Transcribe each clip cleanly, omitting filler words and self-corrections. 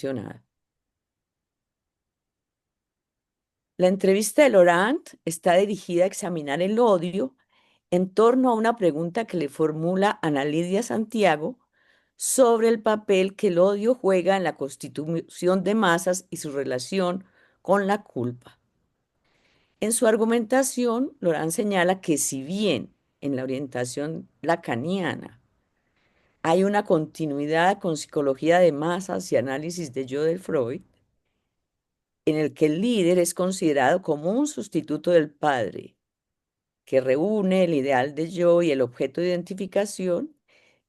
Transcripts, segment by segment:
mencionada. La entrevista de Laurent está dirigida a examinar el odio en torno a una pregunta que le formula Ana Lidia Santiago sobre el papel que el odio juega en la constitución de masas y su relación con la culpa. En su argumentación, Laurent señala que si bien en la orientación lacaniana hay una continuidad con psicología de masas y análisis de yo de Freud, en el que el líder es considerado como un sustituto del padre, que reúne el ideal de yo y el objeto de identificación,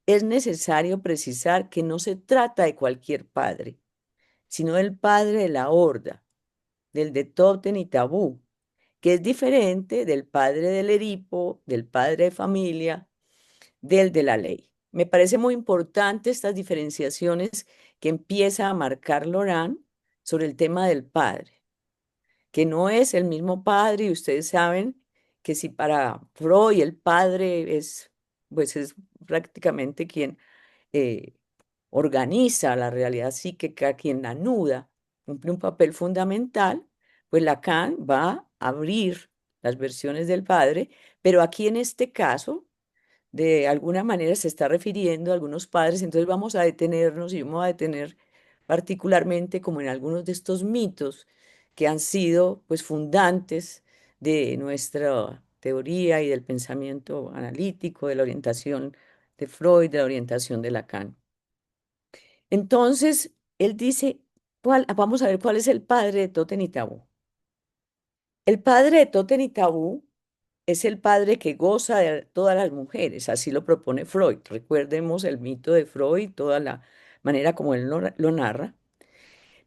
es necesario precisar que no se trata de cualquier padre, sino del padre de la horda, del de Totem y Tabú, que es diferente del padre del Edipo, del padre de familia, del de la ley. Me parece muy importante estas diferenciaciones que empieza a marcar Laurent sobre el tema del padre, que no es el mismo padre, y ustedes saben que si para Freud el padre es, pues es prácticamente quien eh, organiza la realidad psíquica, quien la anuda, cumple un papel fundamental, pues Lacan va a abrir las versiones del padre, pero aquí en este caso de alguna manera se está refiriendo a algunos padres, entonces vamos a detenernos y yo me voy a detener particularmente como en algunos de estos mitos que han sido pues fundantes de nuestra teoría y del pensamiento analítico, de la orientación de Freud, de la orientación de Lacan. Entonces, él dice, vamos a ver cuál es el padre de Totem y Tabú. El padre de Totem y Tabú es el padre que goza de todas las mujeres, así lo propone Freud. Recuerdemos el mito de Freud, toda la manera como él lo narra,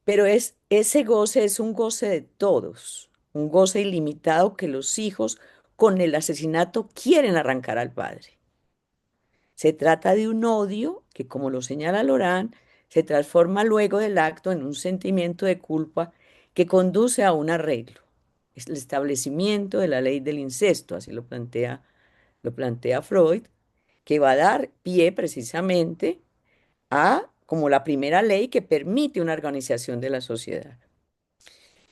pero ese goce es un goce de todos, un goce ilimitado que los hijos con el asesinato quieren arrancar al padre. Se trata de un odio que, como lo señala Laurent, se transforma luego del acto en un sentimiento de culpa que conduce a un arreglo. Es el establecimiento de la ley del incesto, así lo plantea Freud, que va a dar pie precisamente a como la primera ley que permite una organización de la sociedad.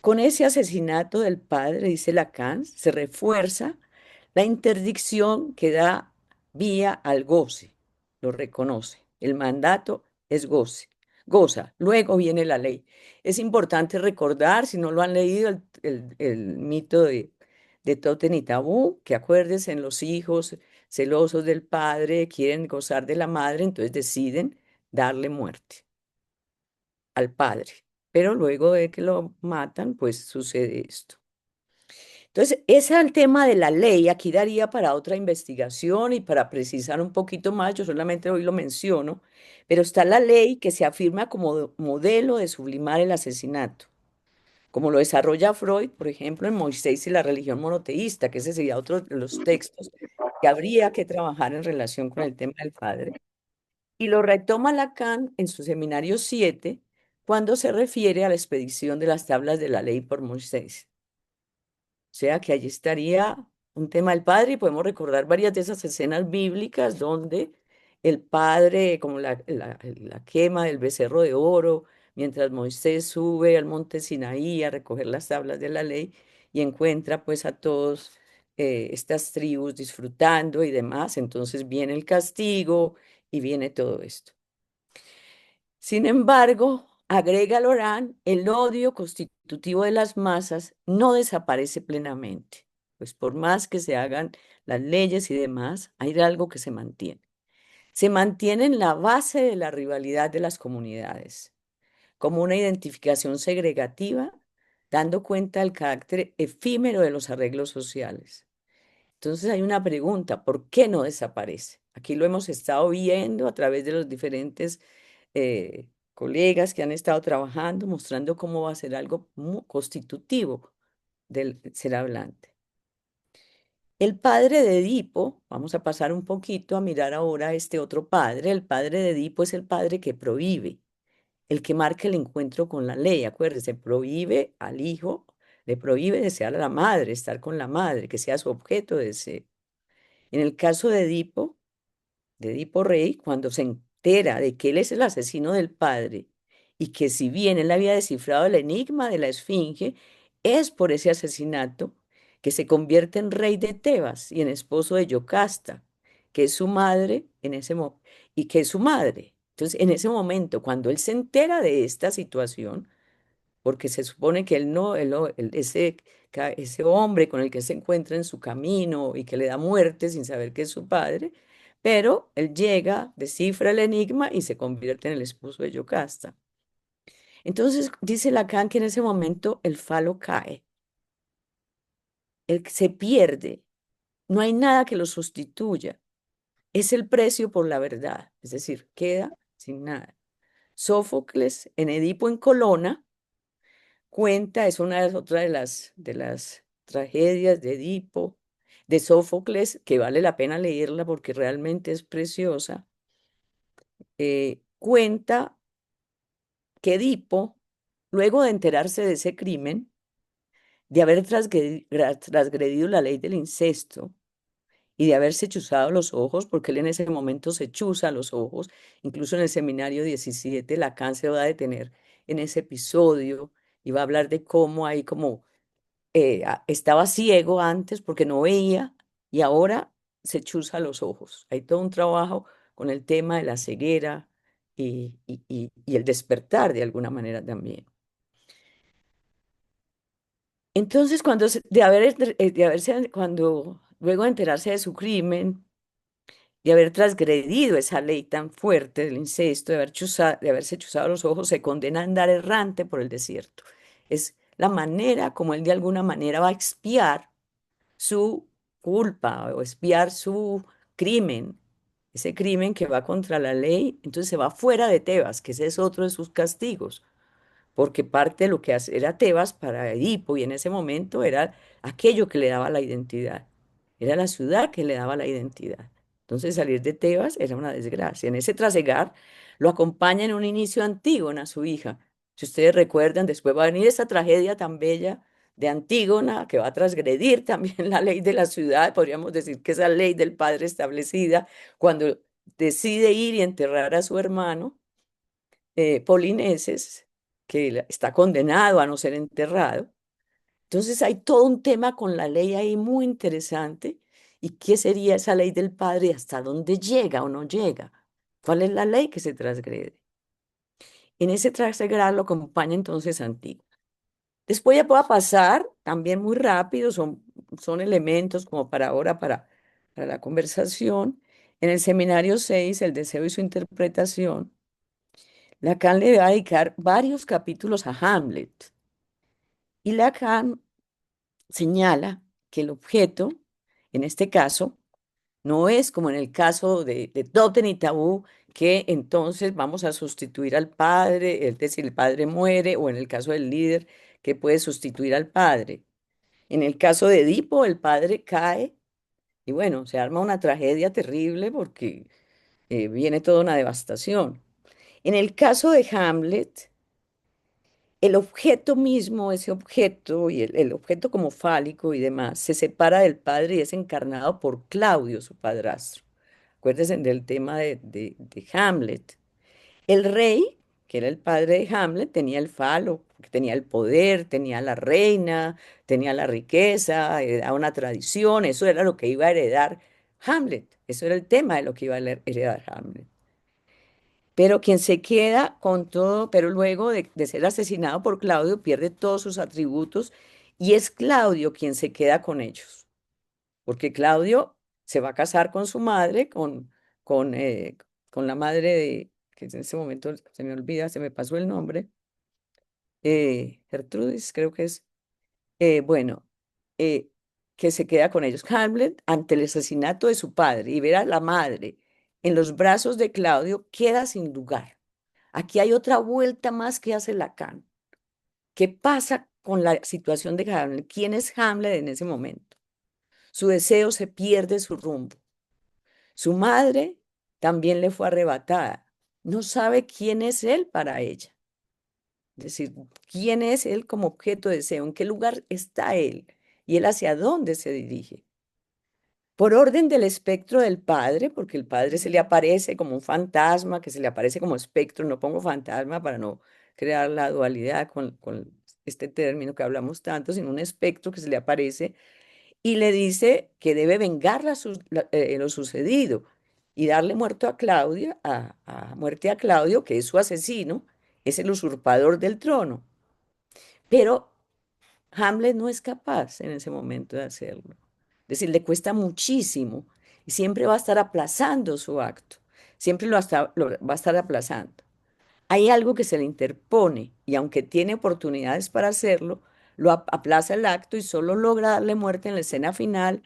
Con ese asesinato del padre, dice Lacan, se refuerza la interdicción que da vía al goce, lo reconoce. El mandato es goce, goza, luego viene la ley. Es importante recordar, si no lo han leído, el mito de Totem y Tabú, que acuérdense, en los hijos celosos del padre quieren gozar de la madre, entonces deciden darle muerte al padre. Pero luego de que lo matan, pues sucede esto. Entonces, ese es el tema de la ley. Aquí daría para otra investigación y para precisar un poquito más. Yo solamente hoy lo menciono, pero está la ley que se afirma como modelo de sublimar el asesinato, como lo desarrolla Freud, por ejemplo, en Moisés y la religión monoteísta, que ese sería otro de los textos que habría que trabajar en relación con el tema del padre. Y lo retoma Lacan en su seminario 7 cuando se refiere a la expedición de las tablas de la ley por Moisés. O sea que allí estaría un tema del padre y podemos recordar varias de esas escenas bíblicas donde el padre, como la quema del becerro de oro, mientras Moisés sube al monte Sinaí a recoger las tablas de la ley y encuentra pues a todos estas tribus disfrutando y demás, entonces viene el castigo y viene todo esto. Sin embargo, agrega Laurent, el odio constitutivo de las masas no desaparece plenamente, pues por más que se hagan las leyes y demás, hay algo que se mantiene. Se mantiene en la base de la rivalidad de las comunidades, como una identificación segregativa, dando cuenta del carácter efímero de los arreglos sociales. Entonces hay una pregunta, ¿por qué no desaparece? Aquí lo hemos estado viendo a través de los diferentes colegas que han estado trabajando, mostrando cómo va a ser algo constitutivo del ser hablante. El padre de Edipo, vamos a pasar un poquito a mirar ahora a este otro padre. El padre de Edipo es el padre que prohíbe, el que marca el encuentro con la ley. Acuérdense, prohíbe al hijo, le prohíbe desear a la madre, estar con la madre, que sea su objeto de deseo. En el caso de Edipo Rey, cuando se entera de que él es el asesino del padre y que si bien él había descifrado el enigma de la Esfinge, es por ese asesinato que se convierte en rey de Tebas y en esposo de Yocasta, que es su madre en ese y que es su madre. Entonces, en ese momento, cuando él se entera de esta situación, porque se supone que él no, ese, ese hombre con el que se encuentra en su camino y que le da muerte sin saber que es su padre, pero él llega, descifra el enigma y se convierte en el esposo de Yocasta. Entonces dice Lacan que en ese momento el falo cae, se pierde, no hay nada que lo sustituya, es el precio por la verdad, es decir, queda sin nada. Sófocles en Edipo en Colona cuenta, es otra de las tragedias de Edipo, de Sófocles, que vale la pena leerla porque realmente es preciosa. Cuenta que Edipo, luego de enterarse de ese crimen, de haber transgredido la ley del incesto y de haberse chuzado los ojos, porque él en ese momento se chuza los ojos, incluso en el seminario 17, Lacan se va a detener en ese episodio y va a hablar de cómo hay como estaba ciego antes porque no veía y ahora se chuza los ojos. Hay todo un trabajo con el tema de la ceguera y el despertar de alguna manera también. Entonces, de haberse, cuando luego de enterarse de su crimen, de haber transgredido esa ley tan fuerte del incesto, de haberse chuzado los ojos, se condena a andar errante por el desierto. Es la manera como él de alguna manera va a expiar su culpa o expiar su crimen, ese crimen que va contra la ley, entonces se va fuera de Tebas, que ese es otro de sus castigos, porque parte de lo que era Tebas para Edipo y en ese momento era aquello que le daba la identidad, era la ciudad que le daba la identidad. Entonces salir de Tebas era una desgracia. En ese trasegar lo acompaña en un inicio Antígona, su hija. Si ustedes recuerdan, después va a venir esa tragedia tan bella de Antígona que va a transgredir también la ley de la ciudad, podríamos decir que esa ley del padre establecida cuando decide ir y enterrar a su hermano Polineses, que está condenado a no ser enterrado. Entonces hay todo un tema con la ley ahí muy interesante. ¿Y qué sería esa ley del padre y hasta dónde llega o no llega? ¿Cuál es la ley que se transgrede? En ese transgregar lo acompaña entonces Antígono. Después ya pueda pasar también muy rápido, son elementos como para ahora, para la conversación. En el seminario 6 el deseo y su interpretación, Lacan le va a dedicar varios capítulos a Hamlet. Y Lacan señala que el objeto, en este caso, no es como en el caso de Totem y Tabú, que entonces vamos a sustituir al padre, es decir, el padre muere, o en el caso del líder, que puede sustituir al padre. En el caso de Edipo, el padre cae y bueno, se arma una tragedia terrible porque viene toda una devastación. En el caso de Hamlet, el objeto mismo, ese objeto y el objeto como fálico y demás, se separa del padre y es encarnado por Claudio, su padrastro. Acuérdense del tema de Hamlet. El rey, que era el padre de Hamlet, tenía el falo, porque tenía el poder, tenía la reina, tenía la riqueza, era una tradición, eso era lo que iba a heredar Hamlet, eso era el tema de lo que iba a heredar Hamlet. Pero quien se queda con todo, pero luego de ser asesinado por Claudio, pierde todos sus atributos y es Claudio quien se queda con ellos, porque Claudio se va a casar con su madre, con, eh, con la madre de, que en ese momento se me olvida, se me pasó el nombre, Gertrudis, creo que es, bueno, eh, que se queda con ellos. Hamlet, ante el asesinato de su padre y ver a la madre en los brazos de Claudio, queda sin lugar. Aquí hay otra vuelta más que hace Lacan. ¿Qué pasa con la situación de Hamlet? ¿Quién es Hamlet en ese momento? Su deseo se pierde su rumbo. Su madre también le fue arrebatada. No sabe quién es él para ella. Es decir, quién es él como objeto de deseo, en qué lugar está él y él hacia dónde se dirige. Por orden del espectro del padre, porque el padre se le aparece como un fantasma, que se le aparece como espectro, no pongo fantasma para no crear la dualidad con este término que hablamos tanto, sino un espectro que se le aparece y le dice que debe vengar lo sucedido y darle muerto a Claudia, muerte a Claudio, que es su asesino, es el usurpador del trono. Pero Hamlet no es capaz en ese momento de hacerlo. Es decir, le cuesta muchísimo y siempre va a estar aplazando su acto, siempre lo va a estar aplazando. Hay algo que se le interpone y aunque tiene oportunidades para hacerlo, aplaza el acto y solo logra darle muerte en la escena final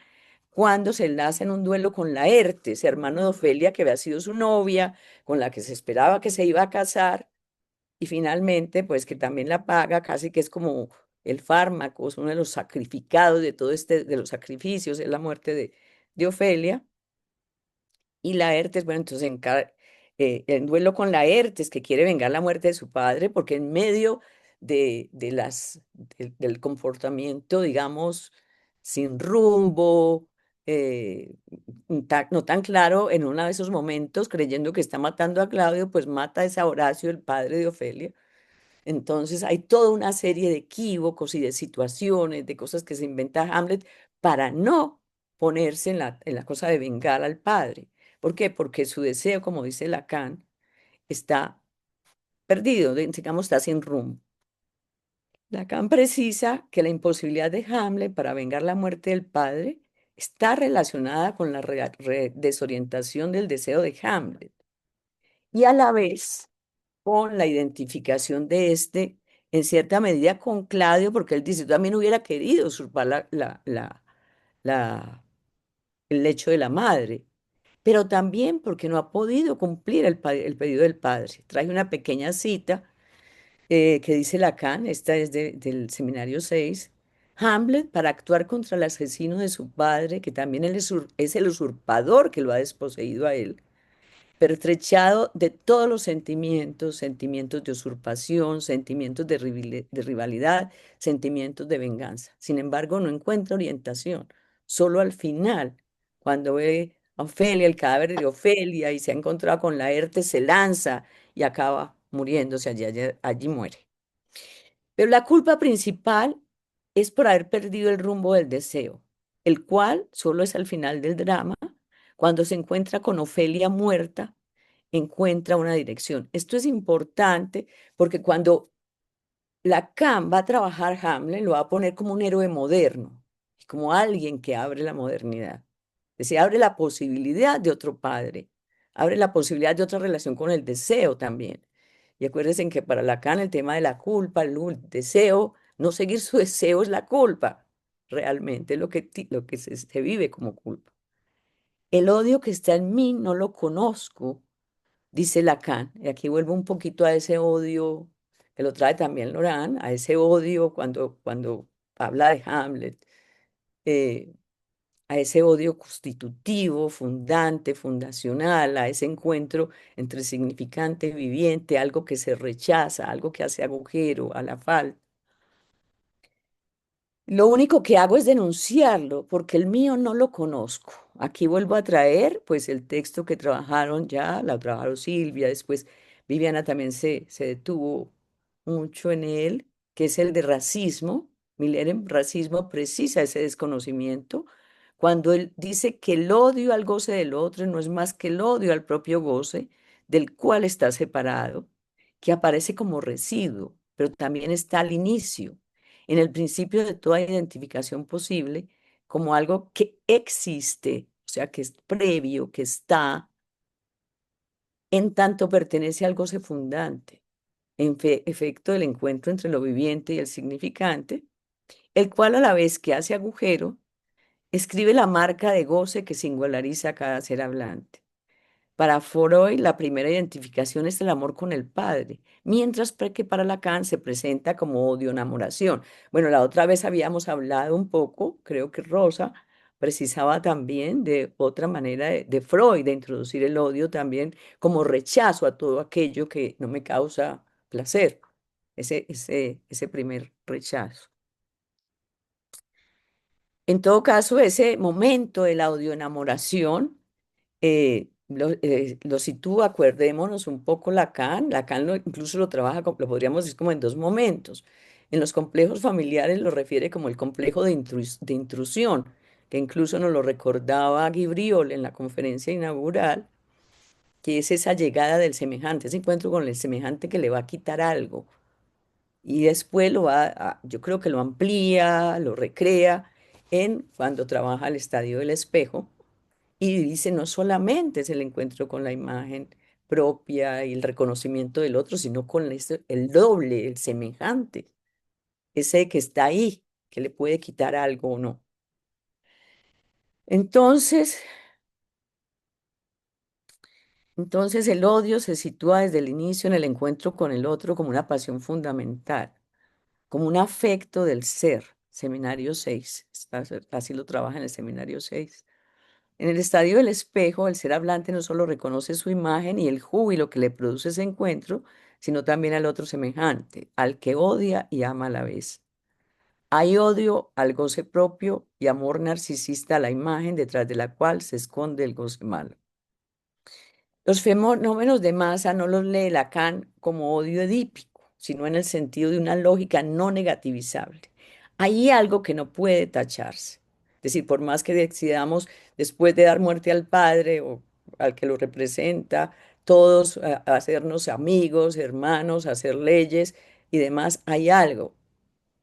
cuando se enlaza en un duelo con Laertes, hermano de Ofelia, que había sido su novia, con la que se esperaba que se iba a casar y finalmente, pues que también la paga, casi que es como el fármaco, es uno de los sacrificados de todo este, de los sacrificios, es la muerte de Ofelia. Y Laertes, bueno, entonces en duelo con Laertes, que quiere vengar la muerte de su padre, porque en medio del comportamiento, digamos, sin rumbo, no tan claro, en uno de esos momentos, creyendo que está matando a Claudio, pues mata a Horacio, el padre de Ofelia. Entonces hay toda una serie de equívocos y de situaciones, de cosas que se inventa Hamlet para no ponerse en la cosa de vengar al padre. ¿Por qué? Porque su deseo, como dice Lacan, está perdido, digamos, está sin rumbo. Lacan precisa que la imposibilidad de Hamlet para vengar la muerte del padre está relacionada con la desorientación del deseo de Hamlet y a la vez con la identificación de este, en cierta medida con Claudio, porque él dice, yo también hubiera querido usurpar la- el lecho de la madre, pero también porque no ha podido cumplir el pedido del padre. Trae una pequeña cita que dice Lacan, esta es del Seminario 6. Hamlet, para actuar contra el asesino de su padre, que también él es el usurpador que lo ha desposeído a él, pertrechado de todos los sentimientos, sentimientos de usurpación, sentimientos de rivalidad, sentimientos de venganza. Sin embargo, no encuentra orientación. Solo al final, cuando ve a Ofelia, el cadáver de Ofelia, y se ha encontrado con Laertes, se lanza y acaba muriéndose allí muere. Pero la culpa principal es por haber perdido el rumbo del deseo, el cual solo es al final del drama, cuando se encuentra con Ofelia muerta, encuentra una dirección. Esto es importante porque cuando Lacan va a trabajar Hamlet, lo va a poner como un héroe moderno, como alguien que abre la modernidad. Es decir, abre la posibilidad de otro padre, abre la posibilidad de otra relación con el deseo también. Y acuérdense que para Lacan el tema de la culpa, el deseo, no seguir su deseo es la culpa, realmente, es lo que se vive como culpa. El odio que está en mí no lo conozco, dice Lacan, y aquí vuelvo un poquito a ese odio que lo trae también Laurent, a ese odio cuando habla de Hamlet, eh, a ese odio constitutivo, fundante, fundacional, a ese encuentro entre significante y viviente, algo que se rechaza, algo que hace agujero, a la falta. Lo único que hago es denunciarlo porque el mío no lo conozco. Aquí vuelvo a traer pues el texto que trabajaron ya, la trabajaron Silvia, después Viviana también se detuvo mucho en él, que es el de racismo. Miller en racismo precisa ese desconocimiento cuando él dice que el odio al goce del otro no es más que el odio al propio goce del cual está separado, que aparece como residuo, pero también está al inicio en el principio de toda identificación posible como algo que existe, o sea, que es previo, que está, en tanto pertenece al goce fundante, efecto del encuentro entre lo viviente y el significante, el cual a la vez que hace agujero, escribe la marca de goce que singulariza a cada ser hablante. Para Freud, la primera identificación es el amor con el padre, mientras que para Lacan se presenta como odio, enamoración. Bueno, la otra vez habíamos hablado un poco, creo que Rosa precisaba también de otra manera de Freud, de introducir el odio también como rechazo a todo aquello que no me causa placer, ese primer rechazo. En todo caso, ese momento de la audioenamoración lo sitúa, acuerdémonos un poco Lacan. Lacan incluso lo trabaja, lo podríamos decir como en dos momentos. En los complejos familiares lo refiere como el complejo de intrusión, que incluso nos lo recordaba Guy Briol en la conferencia inaugural, que es esa llegada del semejante, ese encuentro con el semejante que le va a quitar algo. Y después yo creo que lo amplía, lo recrea en cuando trabaja el estadio del espejo y dice, no solamente es el encuentro con la imagen propia y el reconocimiento del otro, sino con el doble, el semejante, ese que está ahí, que le puede quitar algo o no. Entonces, entonces el odio se sitúa desde el inicio en el encuentro con el otro como una pasión fundamental, como un afecto del ser. Seminario 6, así lo trabaja en el Seminario 6. En el estadio del espejo, el ser hablante no solo reconoce su imagen y el júbilo que le produce ese encuentro, sino también al otro semejante, al que odia y ama a la vez. Hay odio al goce propio y amor narcisista a la imagen detrás de la cual se esconde el goce malo. Los fenómenos de masa no los lee Lacan como odio edípico, sino en el sentido de una lógica no negativizable. Hay algo que no puede tacharse. Es decir, por más que decidamos después de dar muerte al padre o al que lo representa, todos hacernos amigos, hermanos, hacer leyes y demás, hay algo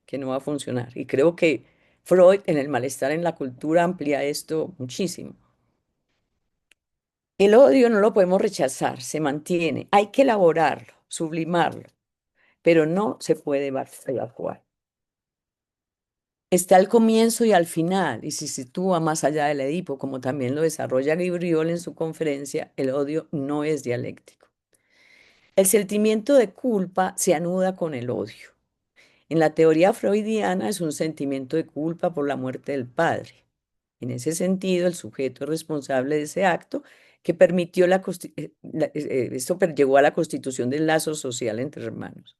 que no va a funcionar. Y creo que Freud en el malestar en la cultura amplía esto muchísimo. El odio no lo podemos rechazar, se mantiene. Hay que elaborarlo, sublimarlo, pero no se puede evacuar. Está al comienzo y al final, y se sitúa más allá del Edipo, como también lo desarrolla Guibriol en su conferencia, el odio no es dialéctico. El sentimiento de culpa se anuda con el odio. En la teoría freudiana es un sentimiento de culpa por la muerte del padre. En ese sentido, el sujeto es responsable de ese acto que permitió llegó a la constitución del lazo social entre hermanos.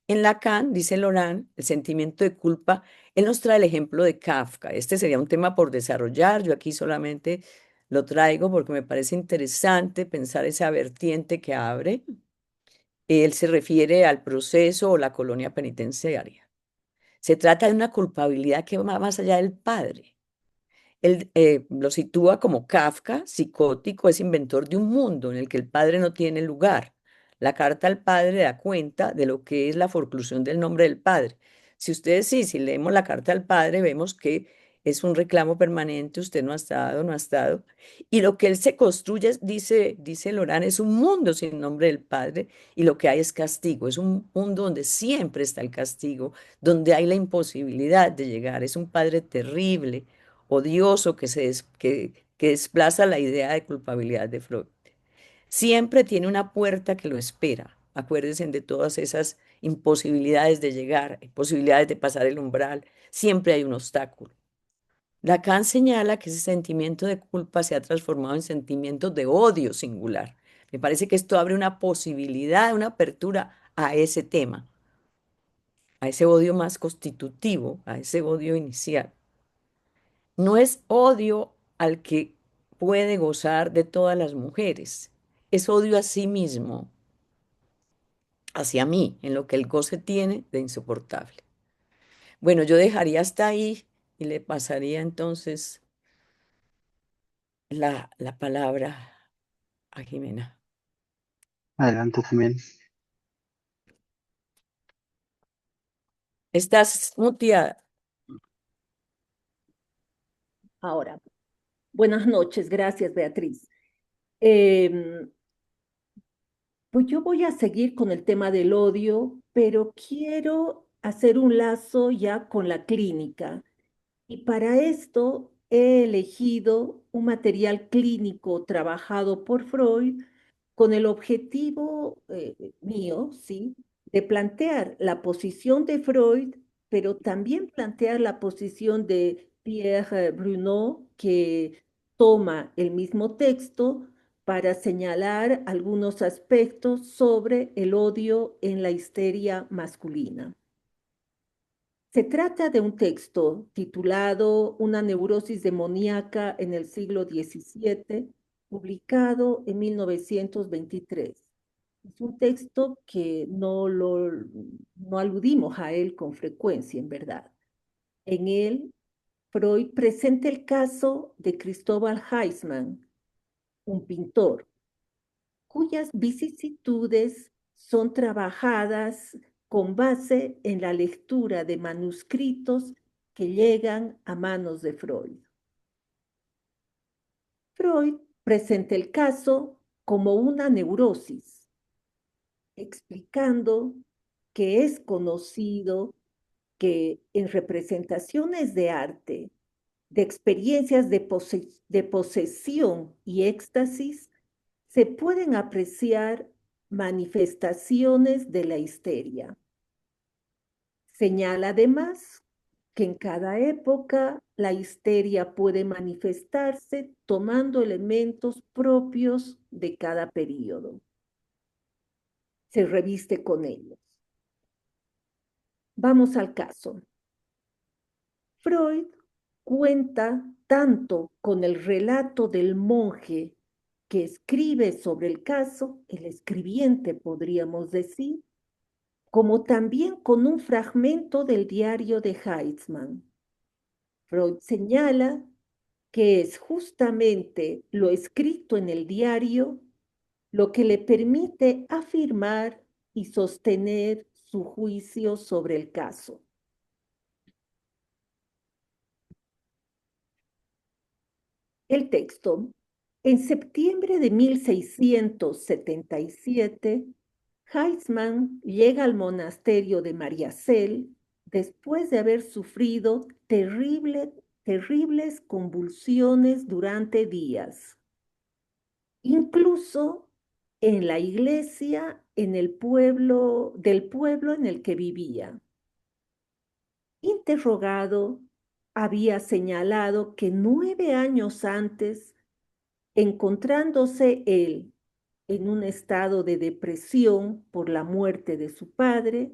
En Lacan, dice Laurent, el sentimiento de culpa, él nos trae el ejemplo de Kafka. Este sería un tema por desarrollar. Yo aquí solamente lo traigo porque me parece interesante pensar esa vertiente que abre. Él se refiere al proceso o la colonia penitenciaria. Se trata de una culpabilidad que va más allá del padre. Él lo sitúa como Kafka, psicótico, es inventor de un mundo en el que el padre no tiene lugar. La carta al padre da cuenta de lo que es la forclusión del nombre del padre. Si ustedes sí, si leemos la carta al padre, vemos que es un reclamo permanente, usted no ha estado, no ha estado. Y lo que él se construye, dice Lorán, es un mundo sin nombre del padre y lo que hay es castigo. Es un mundo donde siempre está el castigo, donde hay la imposibilidad de llegar. Es un padre terrible odioso que desplaza la idea de culpabilidad de Freud. Siempre tiene una puerta que lo espera. Acuérdense de todas esas imposibilidades de llegar, imposibilidades de pasar el umbral. Siempre hay un obstáculo. Lacan señala que ese sentimiento de culpa se ha transformado en sentimiento de odio singular. Me parece que esto abre una posibilidad, una apertura a ese tema, a ese odio más constitutivo, a ese odio inicial. No es odio al que puede gozar de todas las mujeres, es odio a sí mismo, hacia mí, en lo que el goce tiene de insoportable. Bueno, yo dejaría hasta ahí y le pasaría entonces la palabra a Jimena. Adelante, Jimena. Estás muteada. Ahora, buenas noches, gracias Beatriz. Em, pues yo voy a seguir con el tema del odio, pero quiero hacer un lazo ya con la clínica. Y para esto he elegido un material clínico trabajado por Freud con el objetivo mío, ¿sí? De plantear la posición de Freud, pero también plantear la posición de Pierre Bruno, que toma el mismo texto para señalar algunos aspectos sobre el odio en la histeria masculina. Se trata de un texto titulado Una neurosis demoníaca en el siglo XVII, publicado en 1923. Es un texto que no aludimos a él con frecuencia, en verdad. En él, Freud presenta el caso de Cristóbal Heisman, un pintor, cuyas vicisitudes son trabajadas con base en la lectura de manuscritos que llegan a manos de Freud. Freud presenta el caso como una neurosis, explicando que es conocido que en representaciones de arte, de experiencias de posesión y éxtasis, se pueden apreciar manifestaciones de la histeria. Señala además que en cada época la histeria puede manifestarse tomando elementos propios de cada periodo. Se reviste con ellos. Vamos al caso. Freud cuenta tanto con el relato del monje que escribe sobre el caso, el escribiente podríamos decir, como también con un fragmento del diario de Heitzmann. Freud señala que es justamente lo escrito en el diario lo que le permite afirmar y sostener su juicio sobre el caso. El texto. En septiembre de 1677, Heitzmann llega al monasterio de Mariazell después de haber sufrido terribles convulsiones durante días. Incluso en la iglesia del pueblo en el que vivía. Interrogado, había señalado que 9 años antes, encontrándose él en un estado de depresión por la muerte de su padre,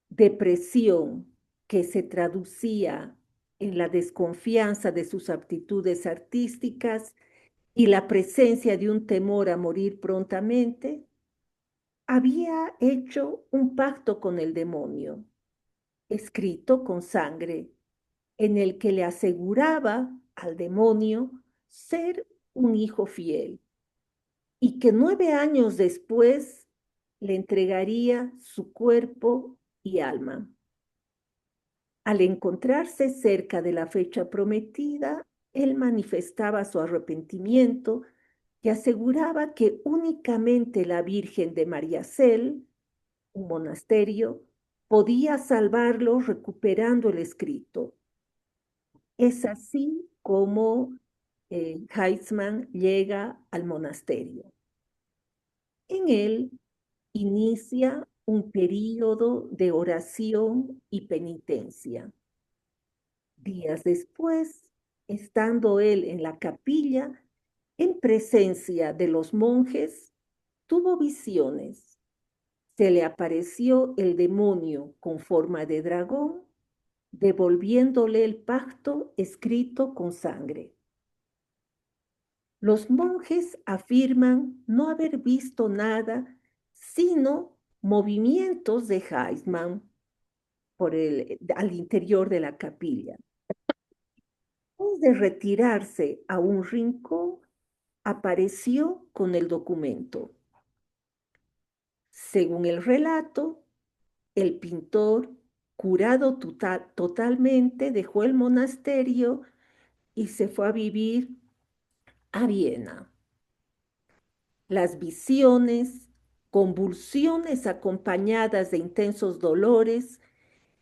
depresión que se traducía en la desconfianza de sus aptitudes artísticas y la presencia de un temor a morir prontamente, había hecho un pacto con el demonio, escrito con sangre, en el que le aseguraba al demonio ser un hijo fiel y que 9 años después le entregaría su cuerpo y alma. Al encontrarse cerca de la fecha prometida, él manifestaba su arrepentimiento y aseguraba que únicamente la Virgen de Mariazell, un monasterio, podía salvarlo recuperando el escrito. Es así como Heitzmann llega al monasterio. En él inicia un período de oración y penitencia. Días después, estando él en la capilla, en presencia de los monjes, tuvo visiones. Se le apareció el demonio con forma de dragón, devolviéndole el pacto escrito con sangre. Los monjes afirman no haber visto nada, sino movimientos de Heisman al interior de la capilla. Después de retirarse a un rincón, apareció con el documento. Según el relato, el pintor, curado totalmente, dejó el monasterio y se fue a vivir a Viena. Las visiones, convulsiones acompañadas de intensos dolores,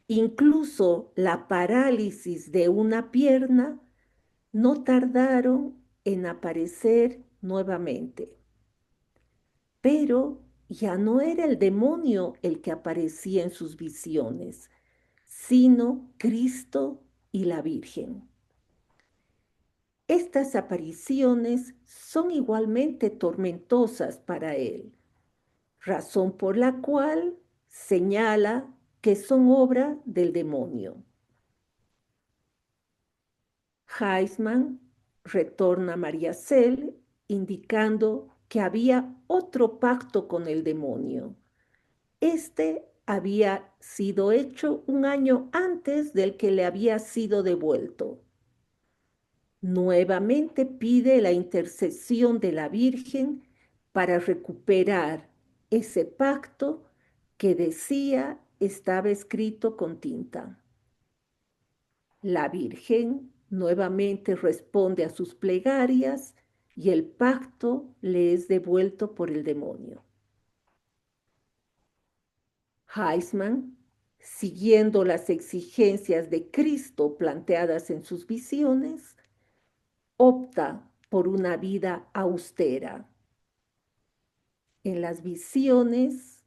incluso la parálisis de una pierna, no tardaron en aparecer nuevamente. Pero ya no era el demonio el que aparecía en sus visiones, sino Cristo y la Virgen. Estas apariciones son igualmente tormentosas para él, razón por la cual señala que son obra del demonio. Heisman retorna a Mariazell indicando que había otro pacto con el demonio. Este había sido hecho un año antes del que le había sido devuelto. Nuevamente pide la intercesión de la Virgen para recuperar ese pacto que decía estaba escrito con tinta. La Virgen nuevamente responde a sus plegarias y el pacto le es devuelto por el demonio. Heisman, siguiendo las exigencias de Cristo planteadas en sus visiones, opta por una vida austera. En las visiones,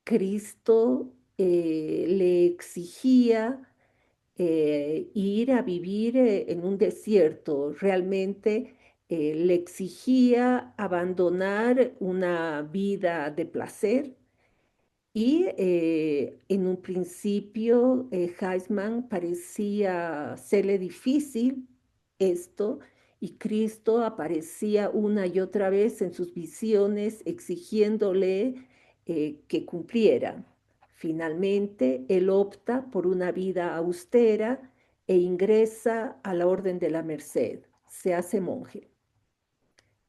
Cristo le exigía ir a vivir en un desierto. Realmente le exigía abandonar una vida de placer y en un principio Heisman parecía serle difícil esto y Cristo aparecía una y otra vez en sus visiones exigiéndole que cumpliera. Finalmente, él opta por una vida austera e ingresa a la Orden de la Merced, se hace monje.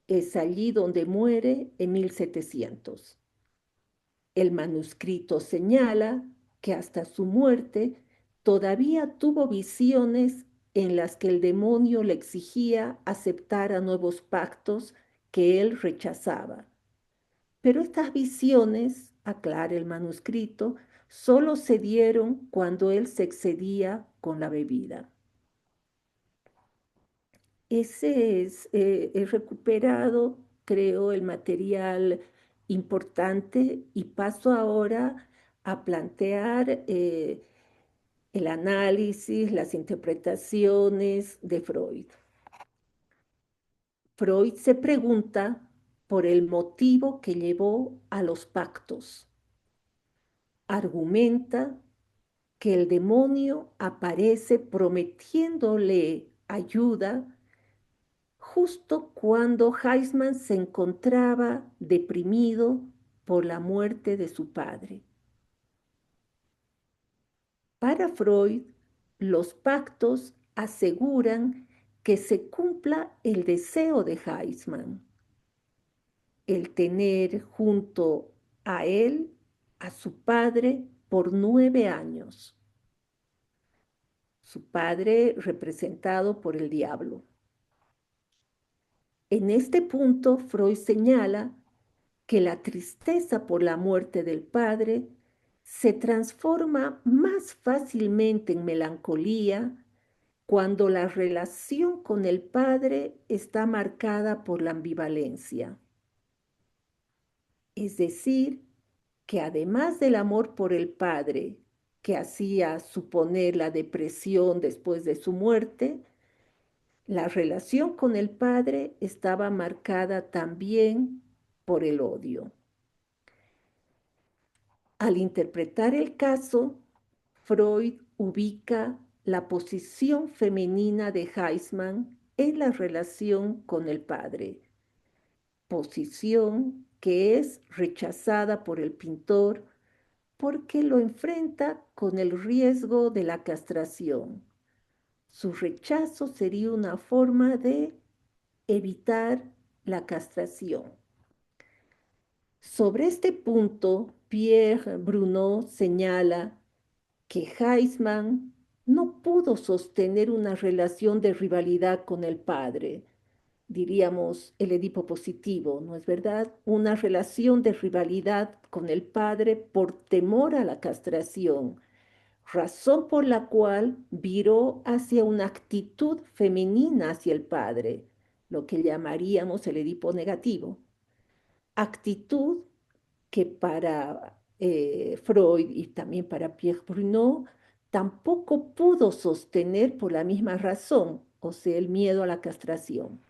Es allí donde muere en 1700. El manuscrito señala que hasta su muerte todavía tuvo visiones en las que el demonio le exigía aceptar a nuevos pactos que él rechazaba. Pero estas visiones, aclara el manuscrito, solo se dieron cuando él se excedía con la bebida. Ese es, he recuperado, creo, el material importante y paso ahora a plantear el análisis, las interpretaciones de Freud. Freud se pregunta por el motivo que llevó a los pactos. Argumenta que el demonio aparece prometiéndole ayuda justo cuando Heisman se encontraba deprimido por la muerte de su padre. Para Freud, los pactos aseguran que se cumpla el deseo de Heisman, el tener junto a él, a su padre, por 9 años. Su padre representado por el diablo. En este punto, Freud señala que la tristeza por la muerte del padre se transforma más fácilmente en melancolía cuando la relación con el padre está marcada por la ambivalencia. Es decir, que además del amor por el padre, que hacía suponer la depresión después de su muerte, la relación con el padre estaba marcada también por el odio. Al interpretar el caso, Freud ubica la posición femenina de Heisman en la relación con el padre, posición que es rechazada por el pintor porque lo enfrenta con el riesgo de la castración. Su rechazo sería una forma de evitar la castración. Sobre este punto, Pierre Bruno señala que Heisman no pudo sostener una relación de rivalidad con el padre, diríamos el Edipo positivo, ¿no es verdad? Una relación de rivalidad con el padre por temor a la castración, razón por la cual viró hacia una actitud femenina hacia el padre, lo que llamaríamos el Edipo negativo. Actitud que para Freud y también para Pierre Bruno tampoco pudo sostener por la misma razón, o sea, el miedo a la castración.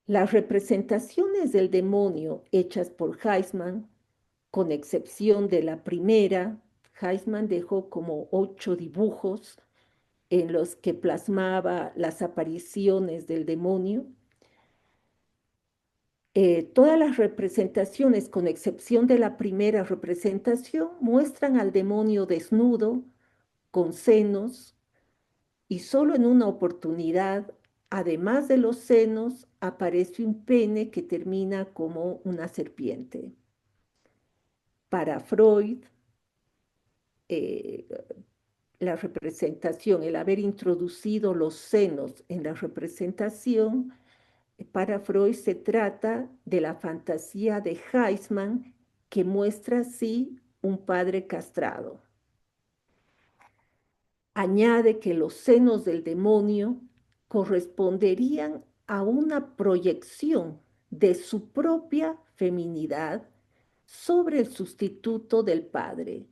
Las representaciones del demonio hechas por Heisman, con excepción de la primera, Heisman dejó como 8 dibujos en los que plasmaba las apariciones del demonio. Todas las representaciones, con excepción de la primera representación, muestran al demonio desnudo, con senos, y solo en una oportunidad, además de los senos, aparece un pene que termina como una serpiente. Para Freud, eh, la representación, el haber introducido los senos en la representación, para Freud se trata de la fantasía de Heisman que muestra así un padre castrado. Añade que los senos del demonio corresponderían a una proyección de su propia feminidad sobre el sustituto del padre,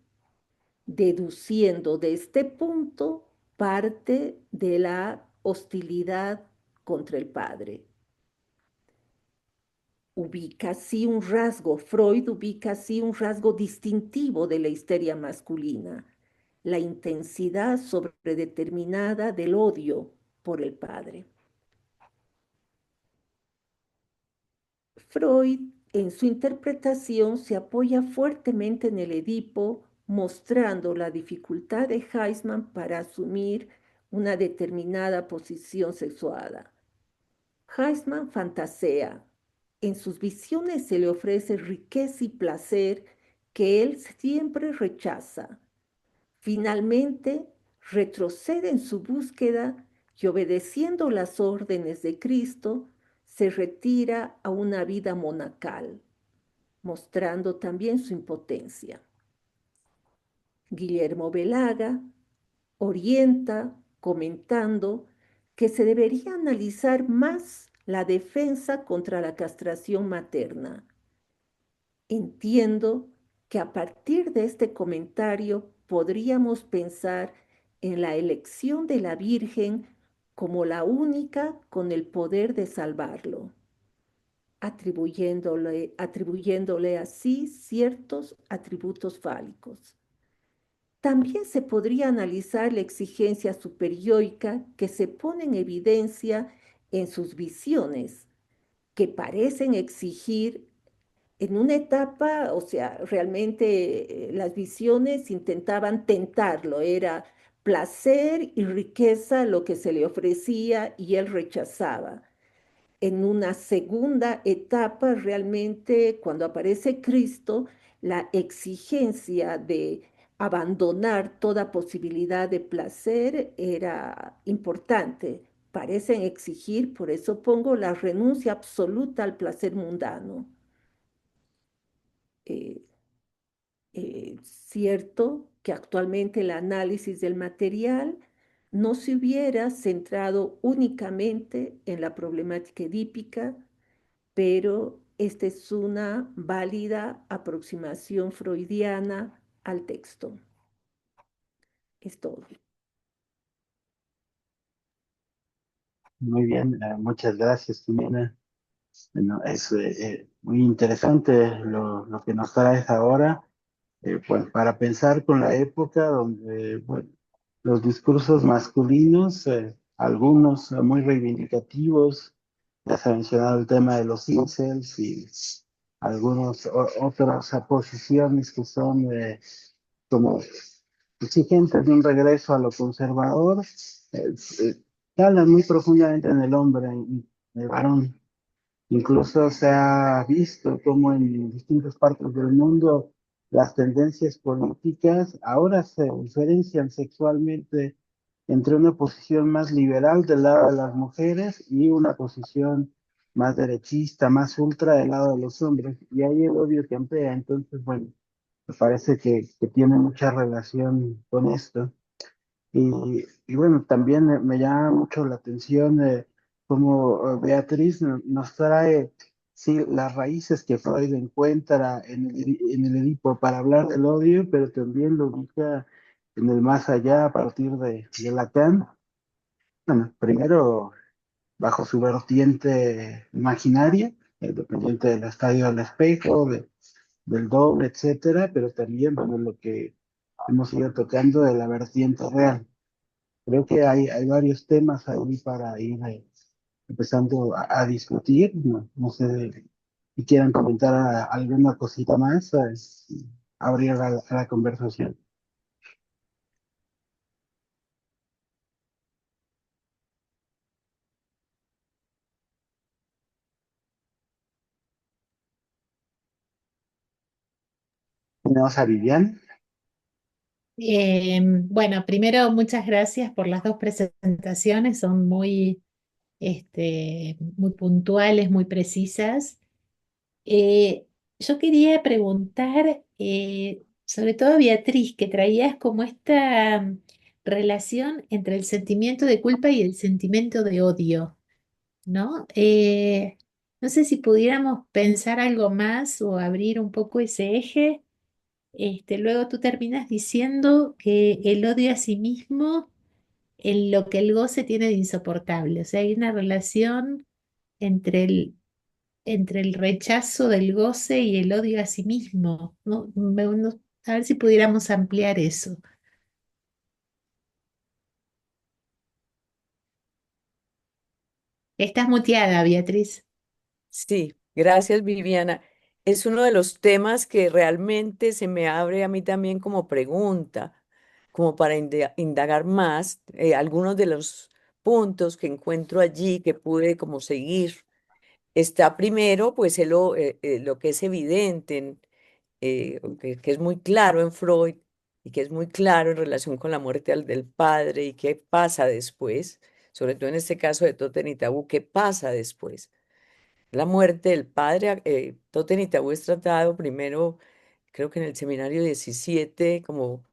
deduciendo de este punto parte de la hostilidad contra el padre. Freud ubica así un rasgo distintivo de la histeria masculina, la intensidad sobredeterminada del odio por el padre. Freud, en su interpretación, se apoya fuertemente en el Edipo, mostrando la dificultad de Heisman para asumir una determinada posición sexuada. Heisman fantasea. En sus visiones se le ofrece riqueza y placer que él siempre rechaza. Finalmente, retrocede en su búsqueda y obedeciendo las órdenes de Cristo, se retira a una vida monacal, mostrando también su impotencia. Guillermo Velaga orienta comentando que se debería analizar más la defensa contra la castración materna. Entiendo que a partir de este comentario podríamos pensar en la elección de la Virgen como la única con el poder de salvarlo, atribuyéndole así ciertos atributos fálicos. También se podría analizar la exigencia superioica que se pone en evidencia en sus visiones, que parecen exigir en una etapa, o sea, realmente las visiones intentaban tentarlo, era placer y riqueza lo que se le ofrecía y él rechazaba. En una segunda etapa, realmente, cuando aparece Cristo, la exigencia de abandonar toda posibilidad de placer era importante. Parecen exigir, por eso pongo la renuncia absoluta al placer mundano. Eh, Cierto que actualmente el análisis del material no se hubiera centrado únicamente en la problemática edípica, pero esta es una válida aproximación freudiana al texto. Es todo. Muy bien, muchas gracias, Jimena. Bueno, es muy interesante lo que nos traes ahora, pues para pensar con la época donde, bueno, los discursos masculinos, algunos muy reivindicativos, ya se ha mencionado el tema de los incels y algunos otras posiciones que son como exigentes de un regreso a lo conservador, eh, eh, hablan muy profundamente en el hombre, en el varón. Incluso se ha visto cómo en distintas partes del mundo las tendencias políticas ahora se diferencian sexualmente entre una posición más liberal del lado de las mujeres y una posición más derechista, más ultra del lado de los hombres. Y ahí el odio campea. Entonces, bueno, me parece que tiene mucha relación con esto. Y bueno, también me llama mucho la atención cómo Beatriz nos trae sí, las raíces que Freud encuentra en el Edipo para hablar del odio, pero también lo ubica en el más allá a partir de Lacan. Bueno, primero bajo su vertiente imaginaria, dependiente del estadio del espejo, del doble, etcétera, pero también bueno, lo que hemos ido tocando de la vertiente real. Creo que hay varios temas ahí para ir empezando a discutir. No, no sé y quieran comentar alguna cosita más, abrir a la conversación. Tenemos a Vivian. Bueno, primero muchas gracias por las dos presentaciones, son muy, muy puntuales, muy precisas. Eh, yo quería preguntar, sobre todo a Beatriz, que traías como esta relación entre el sentimiento de culpa y el sentimiento de odio, ¿no? No sé si pudiéramos pensar algo más o abrir un poco ese eje. Luego tú terminas diciendo que el odio a sí mismo en lo que el goce tiene de insoportable. O sea, hay una relación entre entre el rechazo del goce y el odio a sí mismo, ¿no? A ver si pudiéramos ampliar eso. Estás muteada, Beatriz. Sí, gracias, Viviana. Es uno de los temas que realmente se me abre a mí también como pregunta, como para indagar más algunos de los puntos que encuentro allí que pude como seguir. Está primero, pues, lo que es evidente, que es muy claro en Freud y que es muy claro en relación con la muerte del padre y qué pasa después, sobre todo en este caso de Toten y Tabú, qué pasa después. La muerte del padre, Toten y Tabú es tratado primero, creo que en el seminario 17 como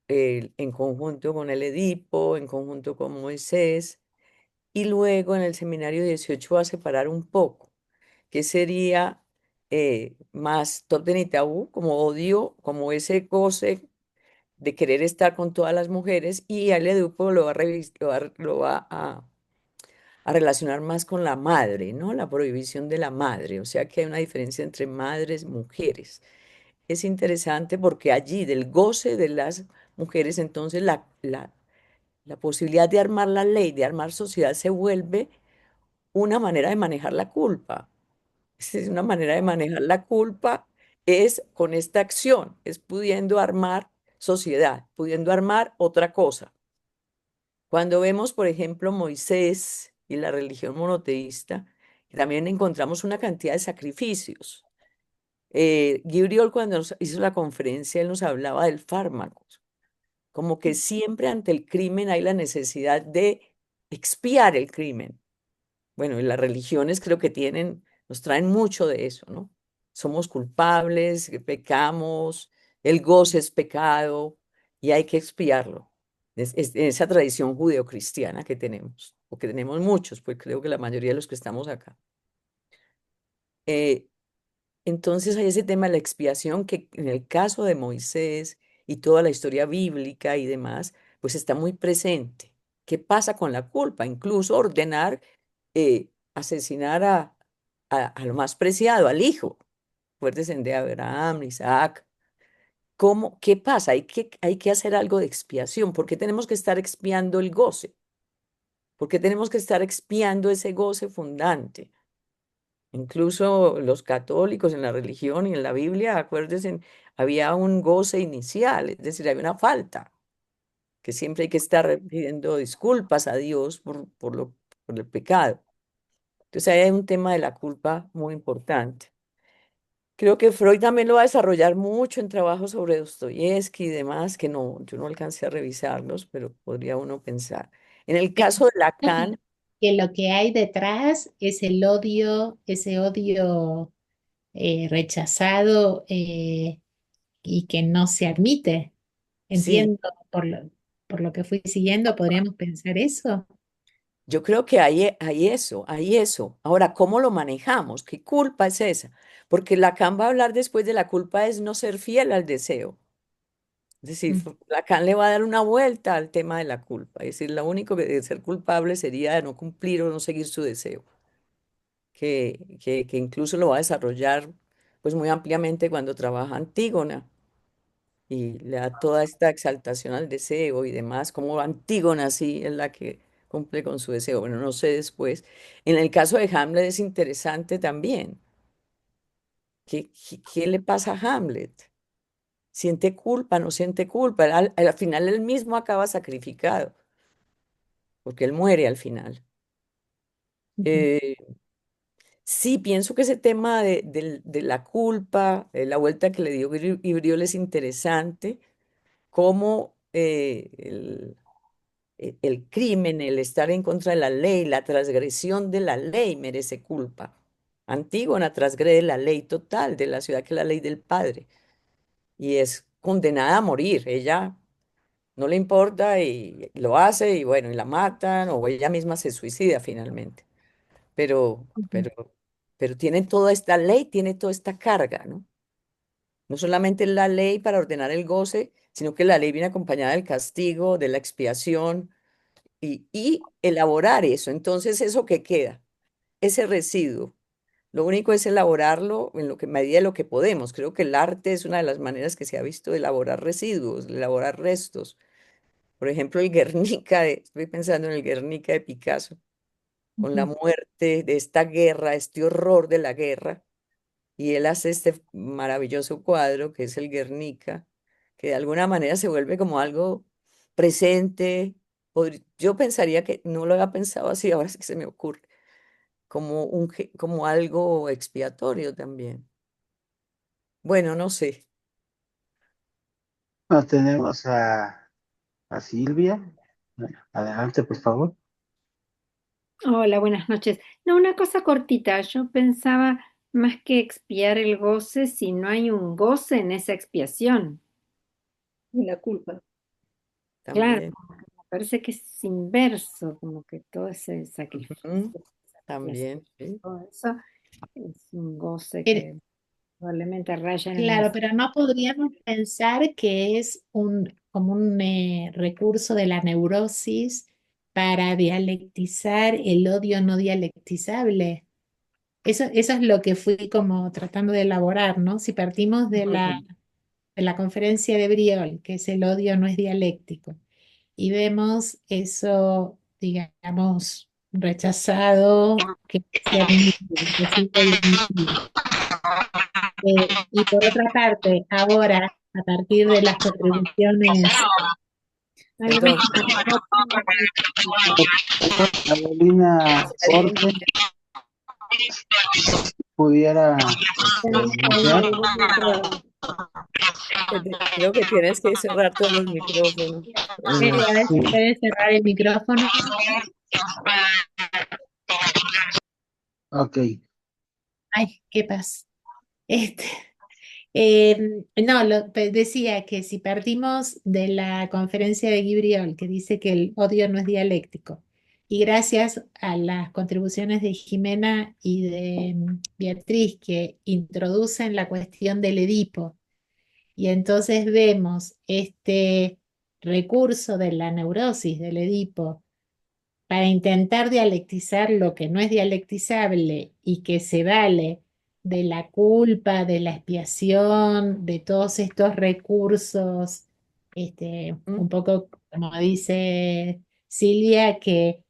en conjunto con el Edipo, en conjunto con Moisés, y luego en el seminario 18 va a separar un poco, que sería más Totem y Tabú, como odio, como ese goce de querer estar con todas las mujeres, y el Edipo lo va a relacionar más con la madre, ¿no? La prohibición de la madre, o sea que hay una diferencia entre madres y mujeres. Es interesante porque allí del goce de las mujeres, entonces la posibilidad de armar la ley, de armar sociedad, se vuelve una manera de manejar la culpa. Es una manera de manejar la culpa, es con esta acción, es pudiendo armar sociedad, pudiendo armar otra cosa. Cuando vemos, por ejemplo, Moisés y la religión monoteísta, también encontramos una cantidad de sacrificios. Gabriel, cuando nos hizo la conferencia, él nos hablaba del fármaco, como que siempre ante el crimen hay la necesidad de expiar el crimen. Bueno, y las religiones creo que nos traen mucho de eso, ¿no? Somos culpables, que pecamos, el goce es pecado y hay que expiarlo. Es esa tradición judeocristiana que tenemos, o que tenemos muchos, pues creo que la mayoría de los que estamos acá. Eh, entonces hay ese tema de la expiación que en el caso de Moisés y toda la historia bíblica y demás, pues está muy presente. ¿Qué pasa con la culpa? Incluso ordenar asesinar a lo más preciado, al hijo. Acuérdense de Abraham, Isaac. ¿Cómo? ¿Qué pasa? Hay que hacer algo de expiación. ¿Por qué tenemos que estar expiando el goce? ¿Por qué tenemos que estar expiando ese goce fundante? Incluso los católicos en la religión y en la Biblia, acuérdense, había un goce inicial, es decir, había una falta, que siempre hay que estar pidiendo disculpas a Dios por el pecado. Entonces ahí hay un tema de la culpa muy importante. Creo que Freud también lo va a desarrollar mucho en trabajos sobre Dostoyevsky y demás, que no, yo no alcancé a revisarlos, pero podría uno pensar. En el caso de Lacan, Que lo que hay detrás es el odio, ese odio rechazado y que no se admite. sí, Entiendo por lo que fui siguiendo, podríamos pensar eso. yo creo que hay eso, hay eso. Ahora, ¿cómo lo manejamos? ¿Qué culpa es esa? Porque Lacan va a hablar después de la culpa es no ser fiel al deseo. Es decir, Mm. Lacan le va a dar una vuelta al tema de la culpa. Es decir, lo único que de ser culpable sería de no cumplir o no seguir su deseo. Que incluso lo va a desarrollar pues muy ampliamente cuando trabaja Antígona y le da toda esta exaltación al deseo y demás, como Antígona sí es la que cumple con su deseo. Bueno, no sé después. En el caso de Hamlet es interesante también, ¿Qué le pasa a Hamlet? ¿Siente culpa? ¿No siente culpa? Al final él mismo acaba sacrificado, porque él muere al final. Ujú, Eh, sí, pienso que ese tema de la culpa, la vuelta que le dio Ibriol es interesante, cómo el crimen, el estar en contra de la ley, la transgresión de la ley merece culpa. Antígona transgrede la ley total de la ciudad, que es la ley del padre, y es condenada a morir. Ella no le importa y lo hace, y bueno, y la matan, o ella misma se suicida finalmente. Pero, ujú, pero, pero tiene toda esta ley, tiene toda esta carga, ¿no? No solamente la ley para ordenar el goce, sino que la ley viene acompañada del castigo, de la expiación y elaborar eso. Entonces, ¿eso qué queda? Ese residuo. Lo único es elaborarlo en lo que medida de lo que podemos. Creo que el arte es una de las maneras que se ha visto de elaborar residuos, de elaborar restos. Por ejemplo, el Guernica, estoy pensando en el Guernica de Picasso, con la ujú. muerte de esta guerra, este horror de la guerra, y él hace este maravilloso cuadro que es el Guernica, que de alguna manera se vuelve como algo presente. Yo pensaría que no lo había pensado así, ahora sí que se me ocurre, como como algo expiatorio también. Bueno, no sé. No, tenemos a Silvia. Adelante, por favor. Hola, buenas noches. No, una cosa cortita. Yo pensaba más que expiar el goce, si no hay un goce en esa expiación. Y la culpa. Claro, También. como que me parece que es inverso, como que todo ese Ujú, sacrificio, esa expiación, también, sí. todo eso es un goce Pero, que probablemente raya en claro, el... pero no podríamos pensar que es como un recurso de la neurosis para dialectizar el odio no dialectizable. Eso es lo que fui como tratando de elaborar, ¿no? Si partimos de la conferencia de Briol, que es el odio no es dialéctico, y vemos eso, digamos, rechazado, que se admite, que se admite. Y por otra parte, ahora, a partir de las contribuciones, ay, no me Perdón. escucho, no Carolina Forte pudiera iniciar. Creo que tienes que cerrar todos los micrófonos. a ver si Sí, puede cerrar el micrófono. ok. Ay, qué pasa. Este, no, decía que si partimos de la conferencia de Guibriol, que dice que el odio no es dialéctico, y gracias a las contribuciones de Jimena y de Beatriz que introducen la cuestión del Edipo, y entonces vemos este recurso de la neurosis del Edipo para intentar dialectizar lo que no es dialectizable y que se vale de la culpa, de la expiación, de todos estos recursos, un Mm, poco como dice Silvia, que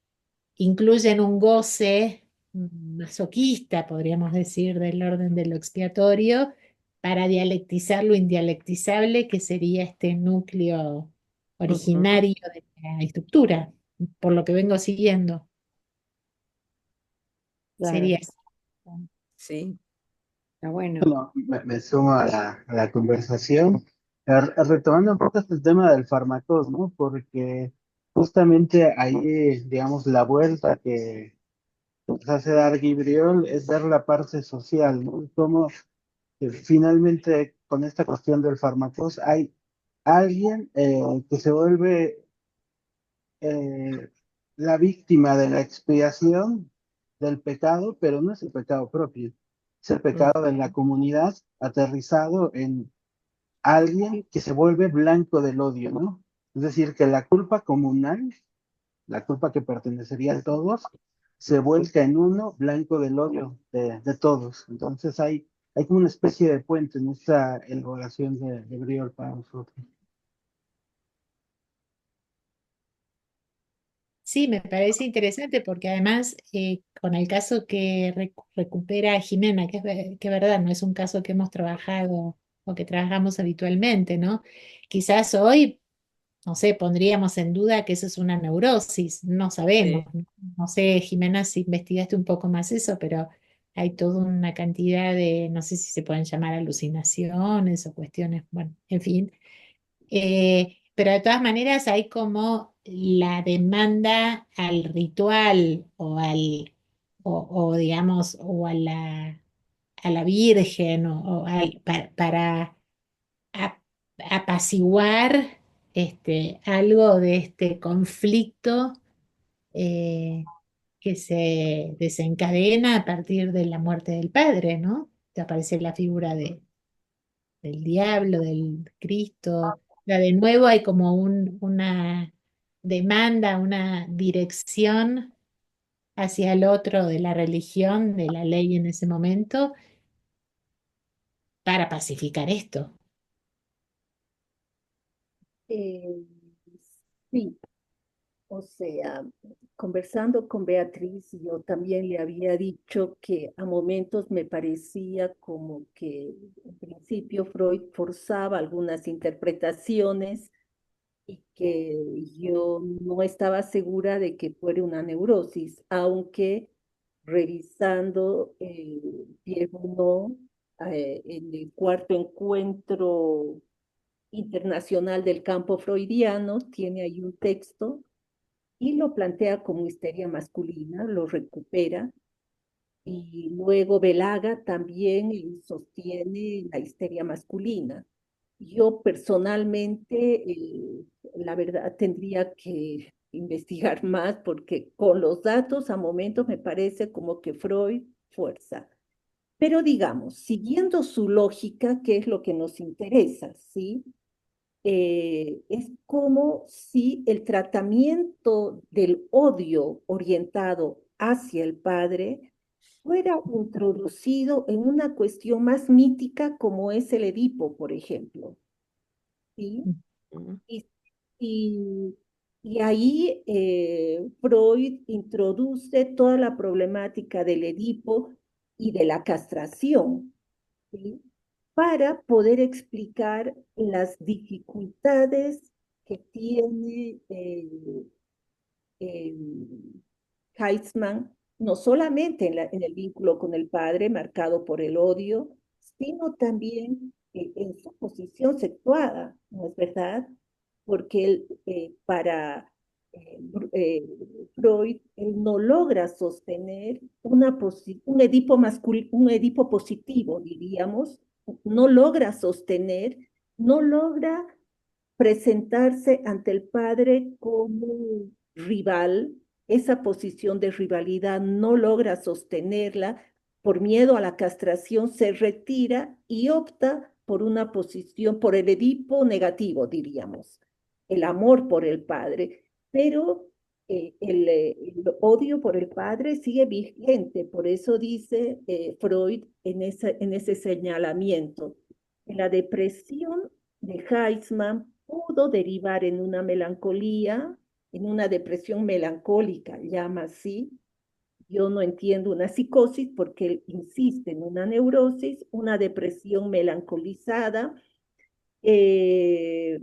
incluyen un goce masoquista, podríamos decir, del orden de lo expiatorio, para dialectizar lo indialectizable, que sería este núcleo ujú, originario de la estructura, por lo que vengo siguiendo. Claro, Sería así. sí. está bueno. Bueno, me sumo a la conversación, retomando un poco este tema del fármacos, ¿no? Porque justamente ahí, digamos, la vuelta que nos hace dar Guibriol es ver la parte social, ¿no? Cómo finalmente con esta cuestión del fármacos hay alguien que se vuelve eh, la víctima de la expiación del pecado, pero no es el pecado propio, es el Mm, pecado de la comunidad aterrizado en alguien que se vuelve blanco del odio, ¿no? Es decir, que la culpa comunal, la culpa que pertenecería a todos, se vuelca en uno blanco del odio de todos. Entonces hay como una especie de puente en esta elaboración de Briol para nosotros. Sí, me parece interesante porque además con el caso que recupera Jimena, que verdad, no es un caso que hemos trabajado o que trabajamos habitualmente, ¿no? Quizás hoy, no sé, pondríamos en duda que eso es una neurosis, no sabemos. Sí. No, no sé, Jimena, si investigaste un poco más eso, pero hay toda una cantidad de, no sé si se pueden llamar alucinaciones o cuestiones, bueno, en fin. Pero de todas maneras hay como la demanda al ritual o digamos, o a la Virgen para ap- apaciguar algo de este conflicto eh, que se desencadena a partir de la muerte del padre, ¿no? Te aparece la figura del diablo, del Cristo. Ya de nuevo hay como una demanda, una dirección hacia el otro de la religión, de la ley en ese momento, para pacificar esto. Eh, sí, o sea, conversando con Beatriz, yo también le había dicho que a momentos me parecía como que en principio Freud forzaba algunas interpretaciones y que yo no estaba segura de que fuera una neurosis, aunque revisando Pierre Bourdieu, en el cuarto encuentro internacional del campo freudiano, tiene ahí un texto y lo plantea como histeria masculina, lo recupera, y luego Belaga también sostiene la histeria masculina. Yo personalmente, la verdad, tendría que investigar más porque con los datos a momentos me parece como que Freud fuerza. Pero digamos, siguiendo su lógica, ¿qué es lo que nos interesa? ¿Sí? Es como si el tratamiento del odio orientado hacia el padre fuera introducido en una cuestión más mítica como es el Edipo, por ejemplo, ¿sí? Ujú. Y, y, y ahí Freud introduce toda la problemática del Edipo y de la castración, ¿sí? Para poder explicar las dificultades que tiene eh, Heitzman, no solamente en el vínculo con el padre marcado por el odio, sino también en su posición sexuada, ¿no es verdad? Porque él, para eh, Freud, él no logra sostener un Edipo positivo, diríamos, no logra sostener, no logra presentarse ante el padre como rival, esa posición de rivalidad no logra sostenerla, por miedo a la castración se retira y opta por una posición, por el Edipo negativo, diríamos, el amor por el padre, pero el odio por el padre sigue vigente, por eso dice Freud en ese señalamiento. La depresión de Heisman pudo derivar en una melancolía, en una depresión melancólica, llama así. Yo no entiendo una psicosis porque él insiste en una neurosis, una depresión melancolizada, eh,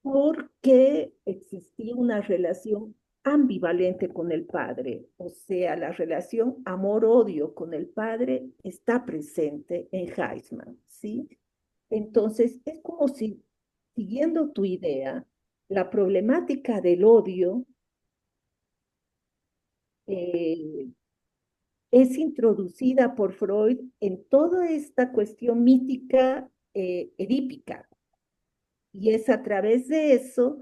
porque existía una relación ambivalente con el padre, o sea, la relación amor-odio con el padre está presente en Heisman, ¿sí? Entonces, es como si, siguiendo tu idea, la problemática del odio eh, es introducida por Freud en toda esta cuestión mítica edípica. Y es a través de eso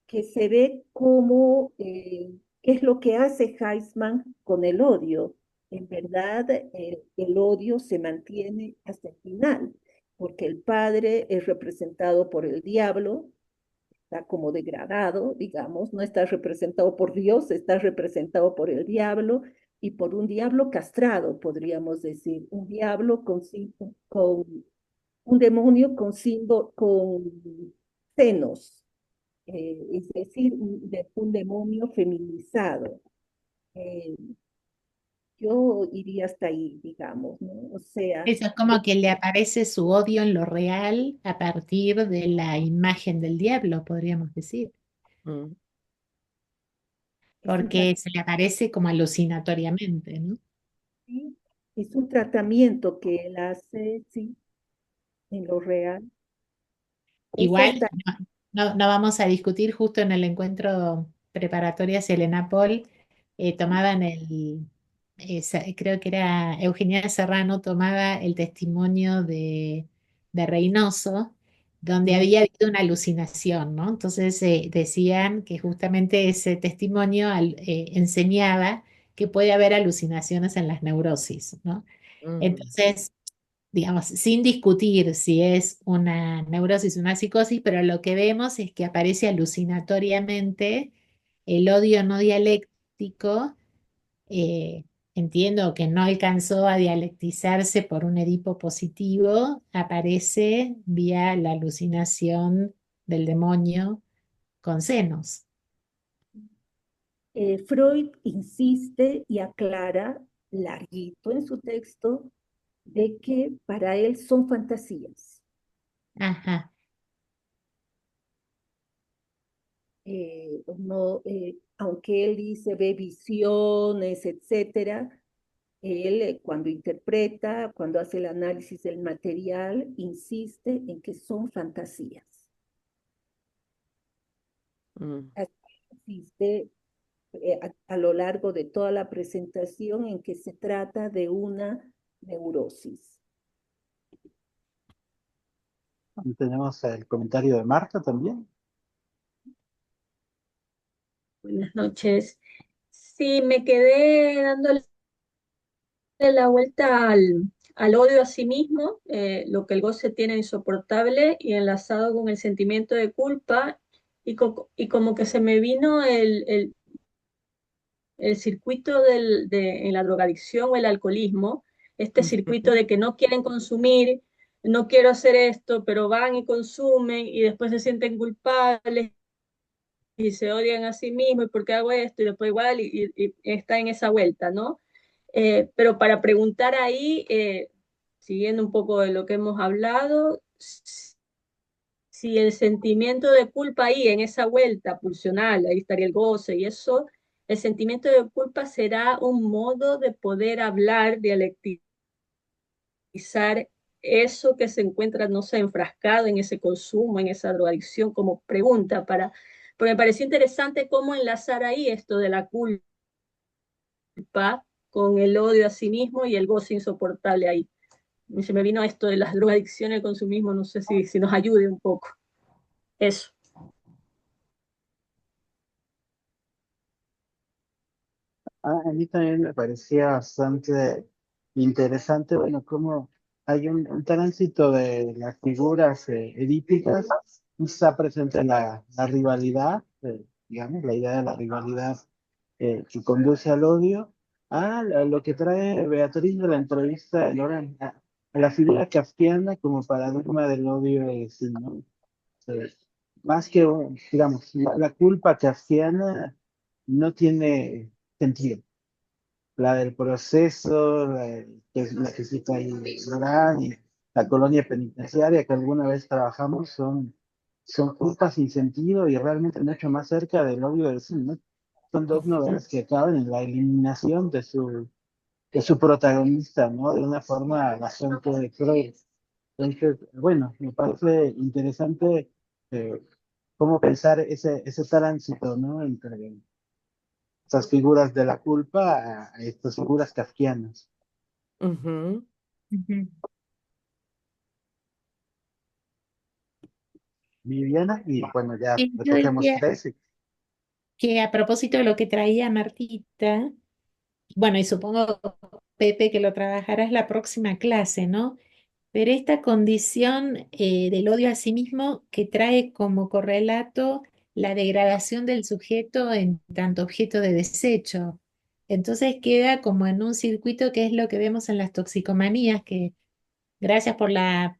que se ve cómo, qué es lo que hace Heisman con el odio. En verdad, el odio se mantiene hasta el final, porque el padre es representado por el diablo, está como degradado, digamos, no está representado por Dios, está representado por el diablo y por un diablo castrado, podríamos decir, un diablo con un demonio con senos, es decir, un demonio feminizado. Eh, yo iría hasta ahí, digamos, ¿no? O sea, Eso es como que le aparece su odio en lo real a partir de la imagen del diablo, podríamos decir, Mm. es un, tra- porque se le aparece como alucinatoriamente, ¿no? sí, es un tratamiento que él hace, sí, en lo real. Es Igual hasta, no vamos a discutir justo en el encuentro preparatorio hacia el ENAPOL, tomaban creo que era Eugenia Serrano, tomaba el testimonio de Reynoso, donde mm, había habido una alucinación, ¿no? Entonces decían que justamente ese testimonio enseñaba que puede haber alucinaciones en las neurosis, ¿no? Mm. Entonces, digamos, sin discutir si es una neurosis o una psicosis, pero lo que vemos es que aparece alucinatoriamente el odio no dialéctico. eh, Entiendo que no alcanzó a dialectizarse por un Edipo positivo, aparece vía la alucinación del demonio con senos. Freud insiste y aclara larguito en su texto de que para él son fantasías. Ajá. No, aunque él dice ve visiones, etcétera, él cuando interpreta, cuando hace el análisis del material, insiste en que son fantasías. Mm. Así insiste a lo largo de toda la presentación en que se trata de una neurosis. Y tenemos el comentario de Marta también. Buenas noches. Sí, me quedé dándole la vuelta al odio a sí mismo, lo que el goce tiene insoportable y enlazado con el sentimiento de culpa y como que se me vino el circuito en la drogadicción o el alcoholismo, este circuito Ujú. de que no quieren consumir, no quiero hacer esto, pero van y consumen y después se sienten culpables y se odian a sí mismos y por qué hago esto y después igual y está en esa vuelta, ¿no? Pero para preguntar ahí, siguiendo un poco de lo que hemos hablado, si el sentimiento de culpa ahí en esa vuelta pulsional, ahí estaría el goce y eso, el sentimiento de culpa será un modo de poder hablar, dialectizar eso que se encuentra, no sé, enfrascado en ese consumo, en esa drogadicción, como pregunta para, porque me pareció interesante cómo enlazar ahí esto de la culpa con el odio a sí mismo y el goce insoportable ahí. Y se me vino esto de las drogadicciones, el consumismo, no sé si nos ayude un poco. Eso. A mí también me parecía bastante interesante, bueno, cómo hay un tránsito de las figuras edípicas, está presente la rivalidad, digamos, la idea de la rivalidad que conduce al odio, lo que trae Beatriz de la entrevista de Loran, a la figura kafkiana como paradigma del odio, sí, ¿no? Eh, Más que, digamos, la culpa kafkiana no tiene sentido. La del proceso, que es la que cita ahí Loran, y la colonia penitenciaria que alguna vez trabajamos, son culpas sin sentido y realmente mucho más cerca del odio del cine, ¿no? Son dos novelas que acaban en la eliminación de su protagonista, ¿no? De una forma bastante cruel. Entonces, bueno, me parece interesante eh, cómo pensar ese tránsito, ¿no? Entre estas figuras de la culpa a estas figuras kafkianas. Ujú. Ujú. Viviana, y bueno, ya Yo recogemos diría tres. que a propósito de lo que traía Martita, bueno, y supongo, Pepe, que lo trabajarás la próxima clase, ¿no? Pero esta condición del odio a sí mismo que trae como correlato la degradación del sujeto en tanto objeto de desecho. Entonces queda como en un circuito que es lo que vemos en las toxicomanías, que gracias por la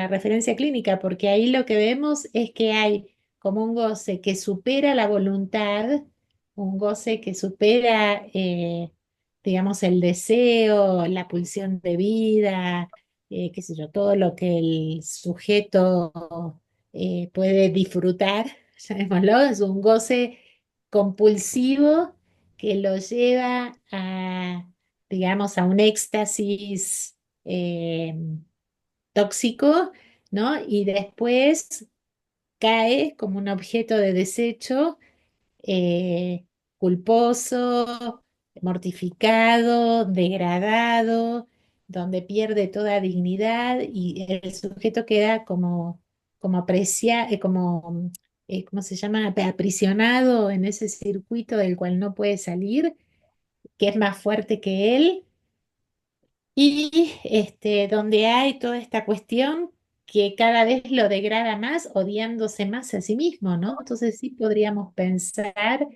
referencia clínica, porque ahí lo que vemos es que hay como un goce que supera la voluntad, un goce que supera, digamos, el deseo, la pulsión de vida, qué sé yo, todo lo que el sujeto puede disfrutar, llamémoslo, es un goce compulsivo que lo lleva a, digamos, a un éxtasis tóxico, ¿no? Y después cae como un objeto de desecho, eh, culposo, mortificado, degradado, donde pierde toda dignidad y el sujeto queda como ¿cómo se llama? Aprisionado en ese circuito del cual no puede salir, que es más fuerte que él y donde hay toda esta cuestión que cada vez lo degrada más, odiándose más a sí mismo, ¿no? Entonces sí podríamos pensar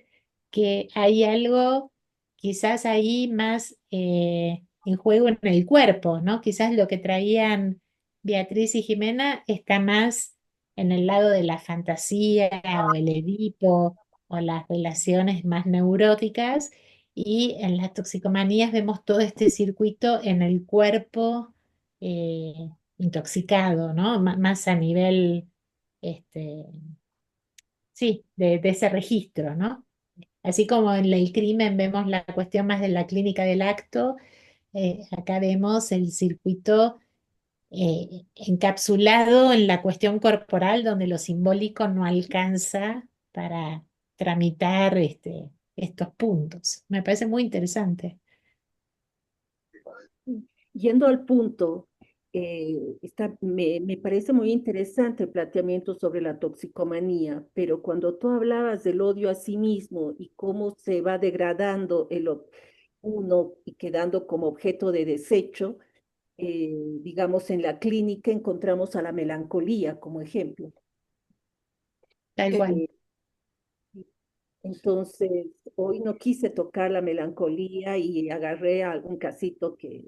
que hay algo quizás ahí más en juego en el cuerpo, ¿no? Quizás lo que traían Beatriz y Jimena está más en el lado de la fantasía o el Edipo o las relaciones más neuróticas y en las toxicomanías vemos todo este circuito en el cuerpo intoxicado, ¿no? Más a nivel, este, sí, de ese registro, ¿no? Así como en el crimen vemos la cuestión más de la clínica del acto, acá vemos el circuito encapsulado en la cuestión corporal donde lo simbólico no alcanza para tramitar estos puntos. Me parece muy interesante. Yendo al punto, me parece muy interesante el planteamiento sobre la toxicomanía, pero cuando tú hablabas del odio a sí mismo y cómo se va degradando uno y quedando como objeto de desecho, digamos, en la clínica encontramos a la melancolía como ejemplo. Tal cual. Eh, entonces, hoy no quise tocar la melancolía y agarré algún casito que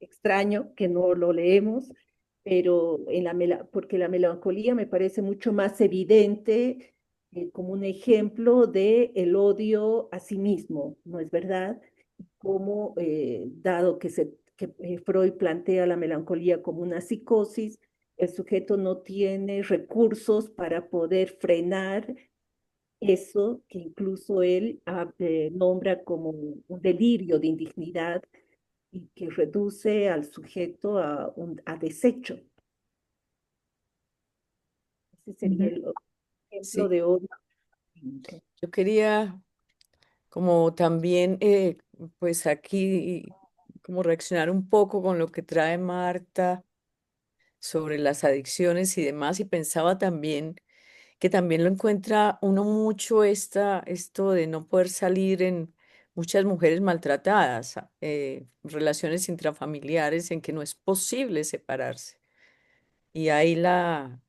extraño, que no lo leemos, pero porque la melancolía me parece mucho más evidente como un ejemplo de el odio a sí mismo, ¿no es verdad? Como dado que Freud plantea la melancolía como una psicosis, el sujeto no tiene recursos para poder frenar eso que incluso él nombra como un delirio de indignidad y que reduce al sujeto a desecho. Ese sería Ujú. el ejemplo Sí, de odio. yo quería como también, pues aquí, como reaccionar un poco con lo que trae Marta sobre las adicciones y demás, y pensaba también que también lo encuentra uno mucho esto de no poder salir en muchas mujeres maltratadas, relaciones intrafamiliares en que no es posible separarse. Y ahí la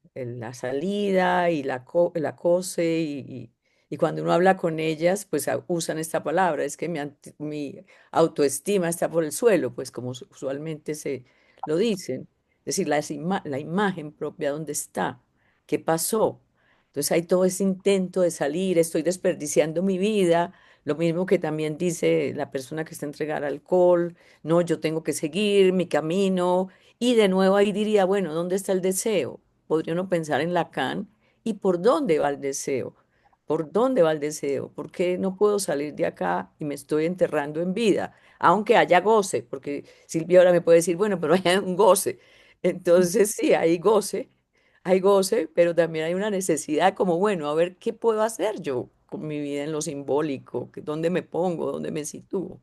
salida y la cose y cuando uno habla con ellas, pues usan esta palabra, es que mi autoestima está por el suelo, pues como usualmente se lo dicen. Es decir, la imagen propia, ¿dónde está? ¿Qué pasó? Entonces hay todo ese intento de salir, estoy desperdiciando mi vida, lo mismo que también dice la persona que está entregada al alcohol, no, yo tengo que seguir mi camino y de nuevo ahí diría, bueno, ¿dónde está el deseo? Podría uno pensar en Lacan y por dónde va el deseo. ¿Por dónde va el deseo? ¿Por qué no puedo salir de acá y me estoy enterrando en vida? Aunque haya goce, porque Silvia ahora me puede decir, bueno, pero hay un goce. Entonces sí, hay goce, pero también hay una necesidad como, bueno, a ver, ¿qué puedo hacer yo con mi vida en lo simbólico? ¿Dónde me pongo? ¿Dónde me sitúo?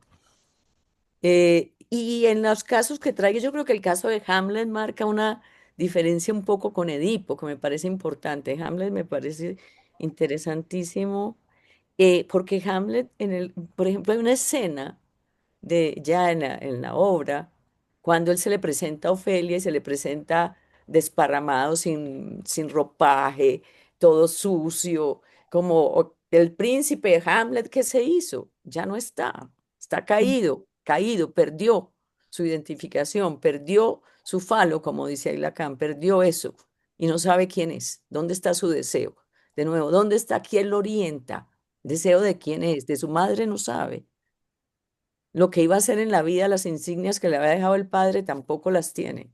Y en los casos que traigo, yo creo que el caso de Hamlet marca una diferencia un poco con Edipo, que me parece importante. Hamlet me parece interesantísimo, porque Hamlet, por ejemplo, hay una escena ya en la obra, cuando él se le presenta a Ofelia y se le presenta desparramado, sin ropaje, todo sucio, como el príncipe Hamlet que se hizo, ya no está caído, perdió su identificación, perdió su falo, como dice ahí Lacan, perdió eso y no sabe quién es, dónde está su deseo. De nuevo, ¿dónde está? ¿Quién lo orienta? ¿Deseo de quién es? De su madre no sabe. Lo que iba a hacer en la vida, las insignias que le había dejado el padre, tampoco las tiene.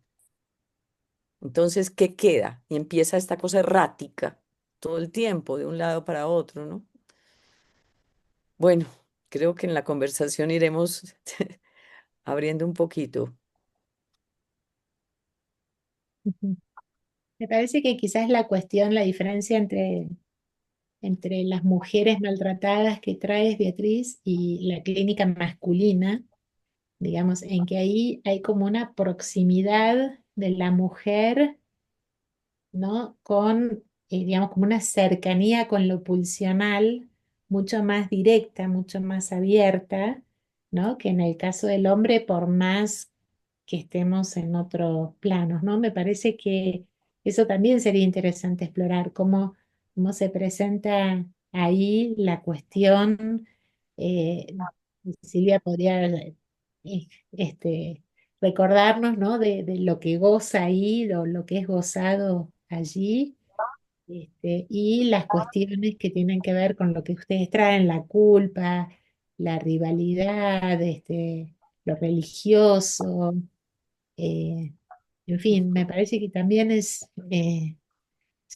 Entonces, ¿qué queda? Y empieza esta cosa errática todo el tiempo, de un lado para otro, ¿no? Bueno, creo que en la conversación iremos abriendo un poquito. Ujú. Me parece que quizás la cuestión, la diferencia entre las mujeres maltratadas que traes, Beatriz, y la clínica masculina, digamos, en que ahí hay como una proximidad de la mujer, ¿no? Con, digamos, como una cercanía con lo pulsional mucho más directa, mucho más abierta, ¿no? Que en el caso del hombre, por más que estemos en otros planos, ¿no? Me parece que eso también sería interesante explorar, cómo se presenta ahí la cuestión. eh, Silvia podría recordarnos, ¿no? De lo que goza ahí, lo que es gozado allí, y las cuestiones que tienen que ver con lo que ustedes traen, la culpa, la rivalidad, lo religioso. eh, en fin, me parece que también es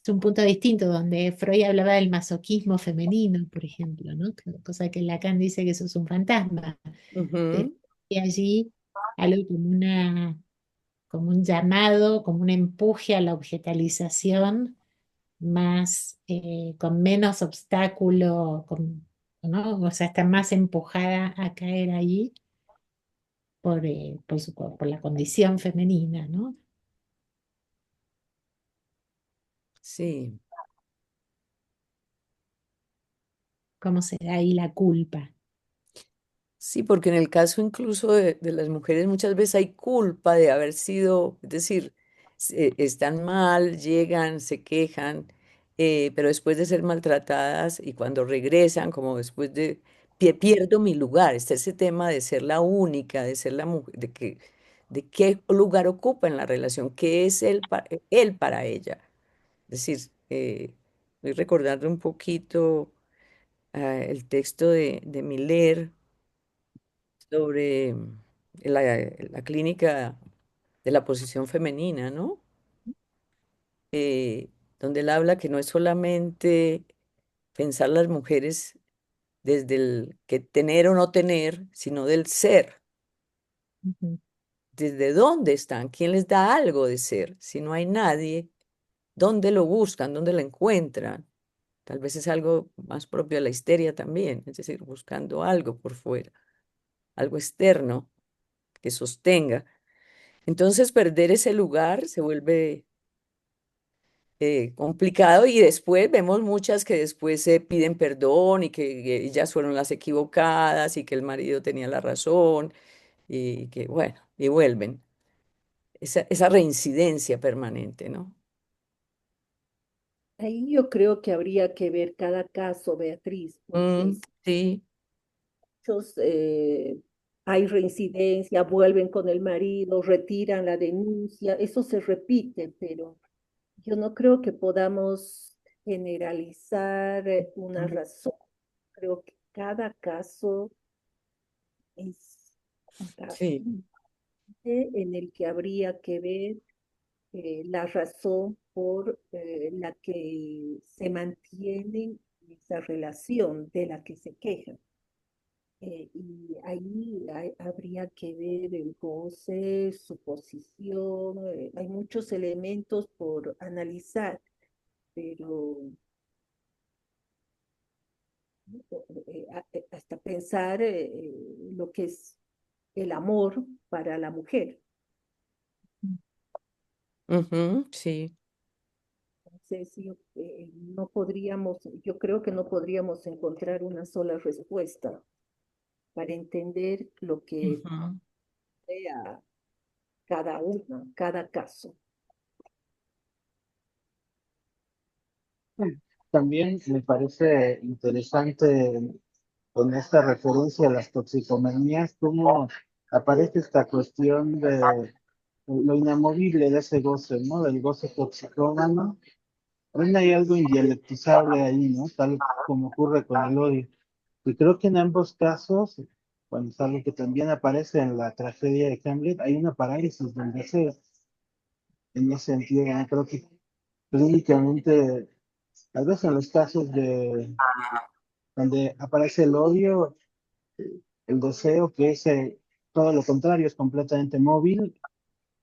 un punto distinto donde Freud hablaba del masoquismo femenino, por ejemplo, ¿no? Cosa que Lacan dice que eso es un fantasma, pero Ujú. hay allí algo como un llamado, como un empuje a la objetalización más, con menos obstáculo, ¿no? O sea, está más empujada a caer ahí por la condición femenina, ¿no? Sí. ¿Cómo se da ahí la culpa? Sí, porque en el caso incluso de las mujeres muchas veces hay culpa de haber sido, es decir, están mal, llegan, se quejan, pero después de ser maltratadas y cuando regresan, como después de, pierdo mi lugar, está ese tema de ser la única, de ser la mujer, de qué lugar ocupa en la relación, qué es él para ella. Es decir, estoy recordando un poquito el texto de Miller sobre la clínica de la posición femenina, ¿no? Donde él habla que no es solamente pensar las mujeres desde el que tener o no tener, sino del ser, Ujú, desde dónde están, quién les da algo de ser, si no hay nadie, dónde lo buscan, dónde lo encuentran. Tal vez es algo más propio de la histeria también, es decir, buscando algo por fuera, algo externo que sostenga. Entonces perder ese lugar se vuelve complicado y después vemos muchas que después se piden perdón y que ellas fueron las equivocadas y que el marido tenía la razón y que bueno, y vuelven. Esa reincidencia permanente, ¿no? Ahí yo creo que habría que ver cada caso, Beatriz, porque Mm, si sí, muchos, hay reincidencia, vuelven con el marido, retiran la denuncia, eso se repite, pero yo no creo que podamos generalizar una ujú, razón. Creo que cada caso es un caso sí, en el que habría que ver la razón por la que se mantiene esa relación de la que se quejan. Y ahí habría que ver el goce, su posición, hay muchos elementos por analizar, pero hasta pensar lo que es el amor para la mujer. ujú, sí, Entonces, no podríamos, yo creo que no podríamos encontrar una sola respuesta para entender lo que ujú, sea cada una, cada caso. También me parece interesante con esta referencia a las toxicomanías, cómo aparece esta cuestión de lo inamovible de ese goce, ¿no? Del goce toxicómano, también hay algo indialectizable ahí, ¿no? Tal como ocurre con el odio. Y creo que en ambos casos, cuando es algo que también aparece en la tragedia de Hamlet, hay una parálisis del deseo. En ese sentido, ¿no? Creo que clínicamente, tal vez en los casos de donde aparece el odio, el deseo, que es todo lo contrario, es completamente móvil,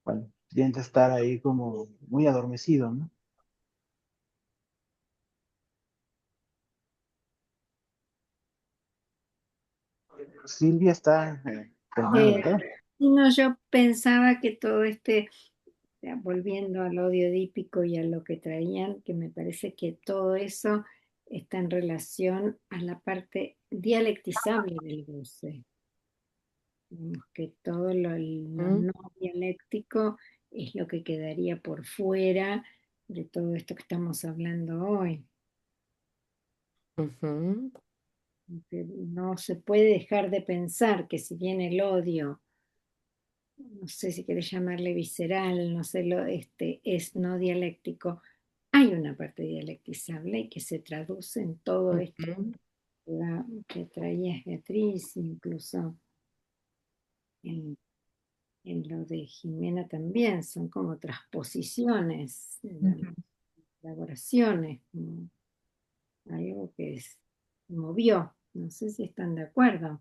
bueno, tiende a estar ahí como muy adormecido, ¿no? Silvia está terminando, Eh, ¿verdad? y no, yo pensaba que todo ya volviendo al odio edípico y a lo que traían, que me parece que todo eso está en relación a la parte dialectizable del goce. Digamos que todo lo ¿Mm? no dialéctico es lo que quedaría por fuera de todo esto que estamos hablando hoy. Ujú, Que no se puede dejar de pensar que si bien el odio, no sé si querés llamarle visceral, no sé, es no dialéctico, hay una parte dialectizable que se traduce en todo esto ujú, que traía Beatriz, incluso en, en lo de Jimena también, son como transposiciones, Ujú. elaboraciones, como algo que movió. No sé si están de acuerdo.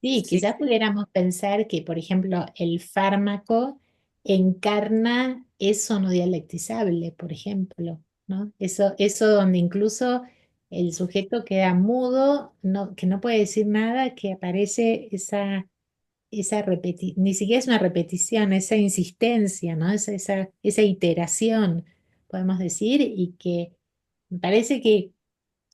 Sí, sí, quizás pudiéramos pensar que, por ejemplo, el fármaco encarna eso no dialectizable, por ejemplo, ¿no? Eso donde incluso el sujeto queda mudo, que no puede decir nada, que aparece ni siquiera es una repetición, esa insistencia, ¿no? Esa iteración, podemos decir, y que me parece que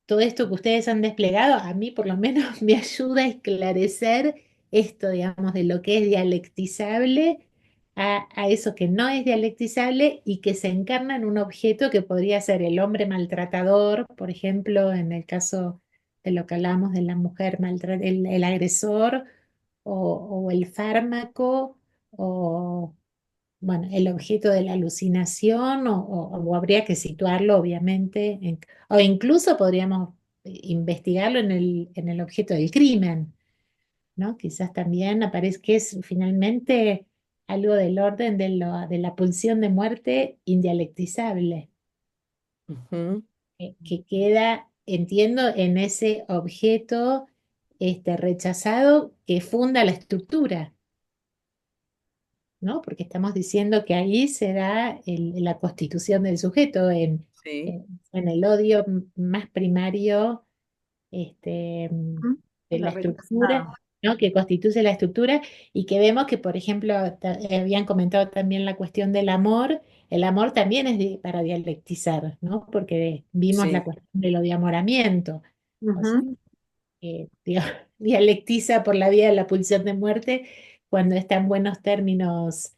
todo esto que ustedes han desplegado, a mí por lo menos me ayuda a esclarecer esto, digamos, de lo que es dialectizable a eso que no es dialectizable y que se encarna en un objeto que podría ser el hombre maltratador, por ejemplo, en el caso de lo que hablábamos de la mujer el agresor, o el fármaco, o bueno, el objeto de la alucinación, o habría que situarlo, obviamente, o incluso podríamos investigarlo en el objeto del crimen, ¿no? Quizás también aparezca que es finalmente algo del orden de la pulsión de muerte indialectizable, ujú, que queda, entiendo, en ese objeto rechazado que funda la estructura. ¿No? Porque estamos diciendo que ahí se da la constitución del sujeto sí, en el odio más primario este, ¿Mm? de Lo la estructura, rechazado. ¿no? Que constituye la estructura y que vemos que, por ejemplo, habían comentado también la cuestión del amor. El amor también es para dialectizar, ¿no? Porque vimos la sí, cuestión del odiamoramiento. O sea, Ujú. dialectiza por la vía de la pulsión de muerte cuando está en buenos términos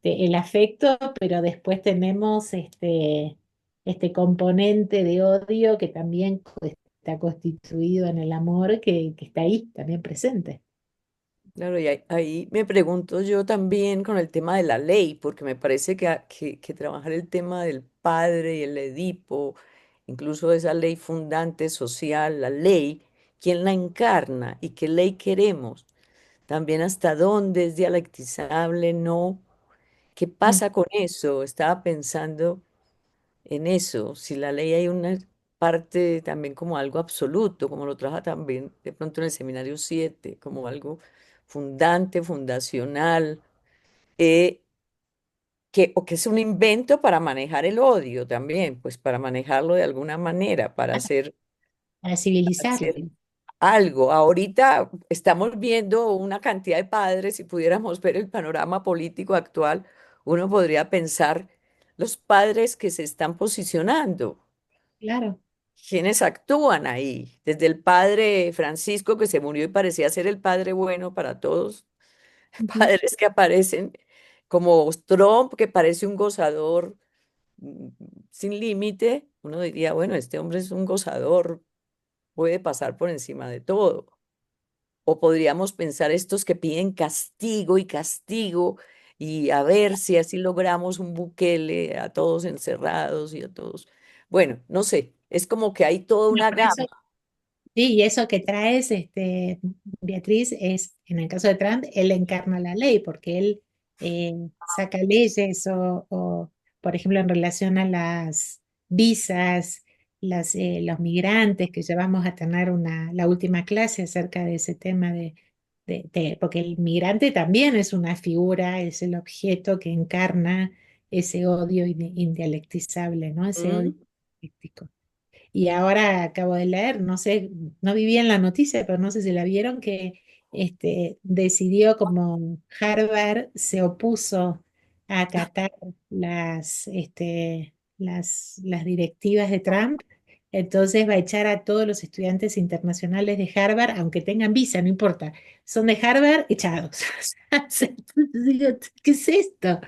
el afecto, pero después tenemos este componente de odio que también está constituido en el amor, que está ahí también presente. claro, y ahí me pregunto yo también con el tema de la ley, porque me parece que trabajar el tema del padre y el Edipo, incluso esa ley fundante social, la ley, ¿quién la encarna y qué ley queremos? También hasta dónde es dialectizable, no. ¿Qué Mm. pasa con eso? Estaba pensando en eso, si la ley hay una parte también como algo absoluto, como lo trabaja también de pronto en el seminario 7 como algo fundante, fundacional, eh, o que es un invento para manejar el odio también, pues para manejarlo de alguna manera, Para civilizarlo. hacer algo. Ahorita estamos viendo una cantidad de padres, si pudiéramos ver el panorama político actual, uno podría pensar los padres que se están posicionando. Claro. ¿Quiénes actúan ahí? Desde el padre Francisco, que se murió y parecía ser el padre bueno para todos, Ujú. padres que aparecen como Trump, que parece un gozador mm, sin límite. Uno diría, bueno, este hombre es un gozador, puede pasar por encima de todo. O podríamos pensar estos que piden castigo y castigo y a ver si así logramos un Bukele a todos encerrados y a todos. Bueno, no sé, es como que hay toda No, una por eso, gama. sí, y eso que traes, Beatriz, es, en el caso de Trump, él encarna la ley, porque él saca leyes o, por ejemplo, en relación a las visas, los migrantes, que ya vamos a tener la última clase acerca de ese tema porque el migrante también es una figura, es el objeto que encarna ese odio indialectizable, ¿no? Ese odio ¿Mm? político. Y ahora acabo de leer, no sé, no vivía en la noticia, pero no sé si la vieron, que decidió como Harvard se opuso a acatar las directivas de Trump, entonces va a echar a todos los estudiantes internacionales de Harvard, aunque tengan visa, no importa, son de Harvard, echados. O sea, digo, ¿qué es esto?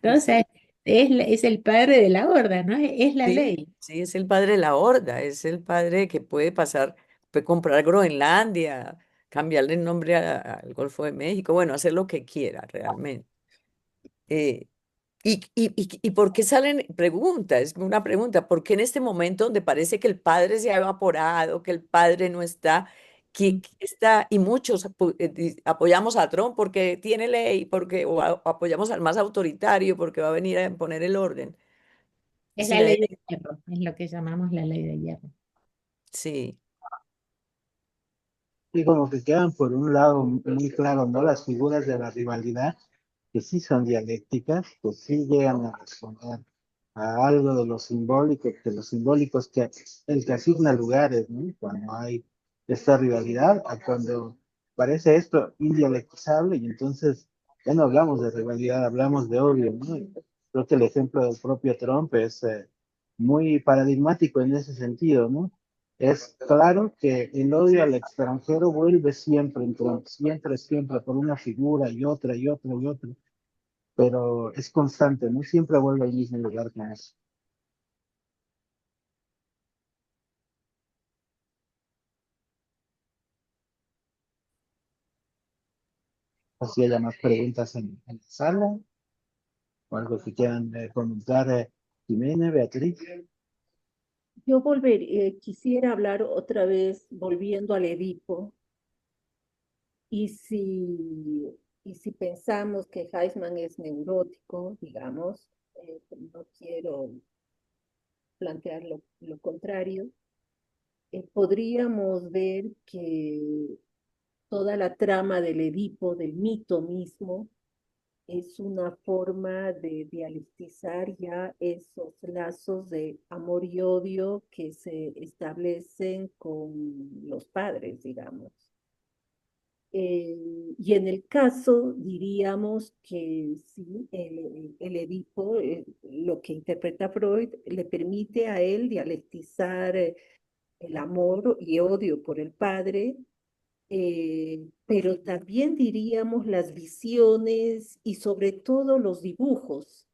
¿No? O sea, es el padre de la horda, ¿no? Es la Sí, ley. sí, es el padre de la horda, es el padre que puede pasar, puede comprar Groenlandia, cambiarle el nombre al Golfo de México, bueno, hacer lo que quiera realmente. Eh, y por qué salen preguntas? Es una pregunta, ¿por qué en este momento donde parece que el padre se ha evaporado, que el padre no está, que está, y muchos apoyamos a Trump porque tiene ley, porque, o apoyamos al más autoritario porque va a venir a imponer el orden? Es Si la nadie, ley de hierro, es lo que llamamos la ley de hierro. sí. Y como que quedan por un lado muy claro, ¿no? Las figuras de la rivalidad, que sí son dialécticas, que sí llegan a responder a algo de los simbólicos que el que asigna lugares, ¿no? Cuando hay esta rivalidad, a cuando parece esto indialectizable y entonces ya no hablamos de rivalidad, hablamos de odio, ¿no? Y creo que el ejemplo del propio Trump es muy paradigmático en ese sentido, ¿no? Es claro que el odio al extranjero vuelve siempre en Trump, siempre, siempre, por una figura y otra y otra y otra, pero es constante, no siempre vuelve al mismo lugar con eso. Así haya más preguntas en la sala, o algo que quieran comentar, Jimena, Beatriz. Quisiera hablar otra vez, volviendo al Edipo, y si pensamos que Heisman es neurótico, digamos, no quiero plantear lo contrario, podríamos ver que toda la trama del Edipo, del mito mismo, es una forma de dialectizar ya esos lazos de amor y odio que se establecen con los padres, digamos. Y en el caso, diríamos que sí, el Edipo, lo que interpreta Freud, le permite a él dialectizar el amor y odio por el padre, pero también diríamos las visiones y sobre todo los dibujos,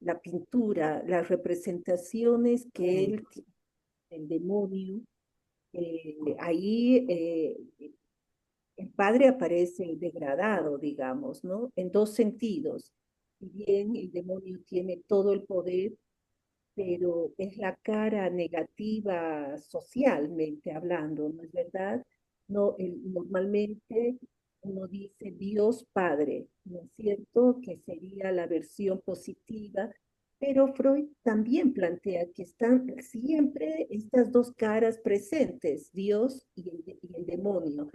la pintura, las representaciones que él tiene del demonio. Ahí el padre aparece degradado, digamos, ¿no? En dos sentidos. Si bien el demonio tiene todo el poder, pero es la cara negativa socialmente hablando, ¿no es verdad? No, normalmente uno dice Dios Padre, ¿no es cierto? Que sería la versión positiva, pero Freud también plantea que están siempre estas dos caras presentes, Dios y el demonio.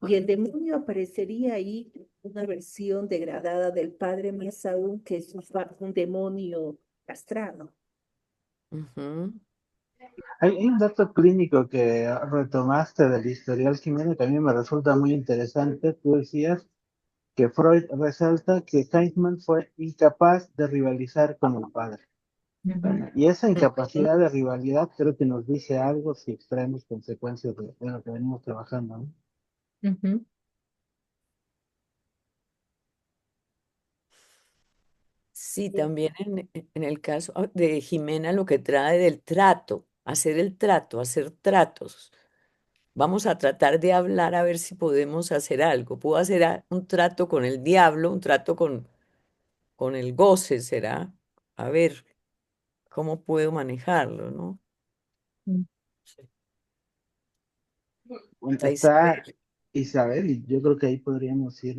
Y el demonio aparecería ahí una versión degradada del Padre, más aún que es un demonio castrado. Ujú. Hay un dato clínico que retomaste del historial Jimena que a mí me resulta muy interesante. Tú decías que Freud resalta que Feynman fue incapaz de rivalizar con el padre. Ujú, Bueno, y esa Ujú. incapacidad de rivalidad creo que nos dice algo si extraemos consecuencias de lo que venimos trabajando, ¿no? ujú. Sí, Sí. también en el caso de Jimena lo que trae del trato, hacer el trato, hacer tratos. Vamos a tratar de hablar a ver si podemos hacer algo. Puedo hacer un trato con el diablo, un trato con el goce será, a ver cómo puedo manejarlo, ¿no? Mm. Sí. Bueno, Está Isabel. está Isabel, y yo creo que ahí podríamos ir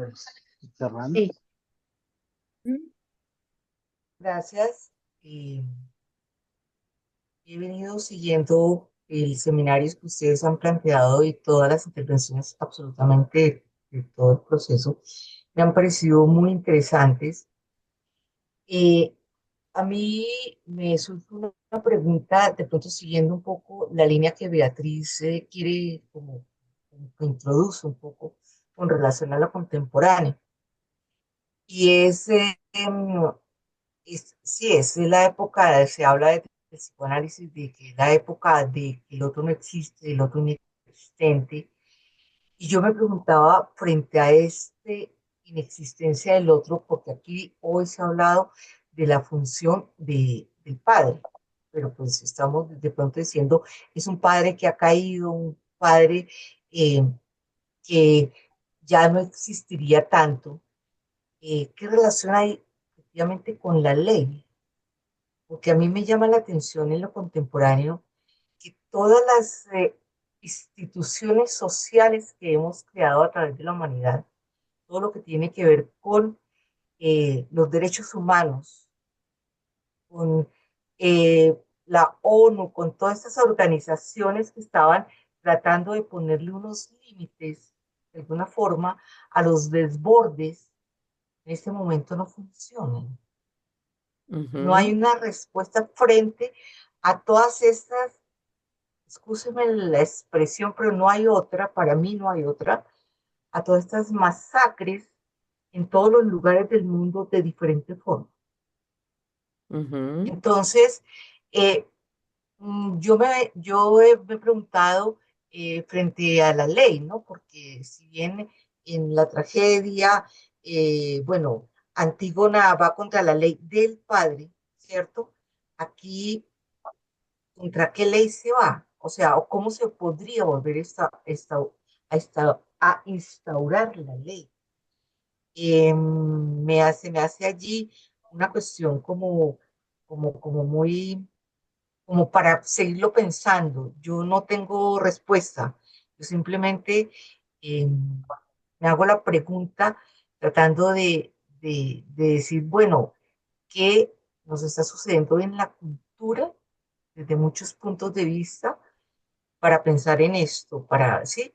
cerrando. Sí. Mm. Gracias. He venido siguiendo el seminario que ustedes han planteado y todas las intervenciones absolutamente de todo el proceso. Me han parecido muy interesantes. Eh, a mí me surge una pregunta, de pronto siguiendo un poco la línea que Beatriz quiere como que introduce un poco con relación a lo contemporáneo. Y sí, es de la época, se habla de psicoanálisis, de que la época de que el otro no existe, el otro inexistente. Y yo me preguntaba frente a este inexistencia del otro, porque aquí hoy se ha hablado de la función del padre, pero pues estamos de pronto diciendo, es un padre que ha caído, un padre eh, que ya no existiría tanto. ¿Qué relación hay efectivamente con la ley? Porque a mí me llama la atención en lo contemporáneo que todas las instituciones sociales que hemos creado a través de la humanidad, todo lo que tiene que ver con los derechos humanos, con la ONU, con todas estas organizaciones que estaban tratando de ponerle unos límites, de alguna forma, a los desbordes, en este momento no funcionan. No hay Ujú, una respuesta frente a todas estas, escúcheme la expresión, pero no hay otra, para mí no hay otra, a todas estas masacres en todos los lugares del mundo de diferente forma. ujú, Entonces, eh, me he preguntado frente a la ley, ¿no? Porque si bien en la tragedia, bueno, Antígona va contra la ley del padre, ¿cierto? Aquí, ¿contra qué ley se va? O sea, ¿o cómo se podría volver a instaurar la ley? Me hace allí una cuestión como muy, como para seguirlo pensando. Yo no tengo respuesta. Yo simplemente eh, me hago la pregunta tratando de decir, bueno, ¿qué nos está sucediendo en la cultura desde muchos puntos de vista para pensar en esto, ¿sí?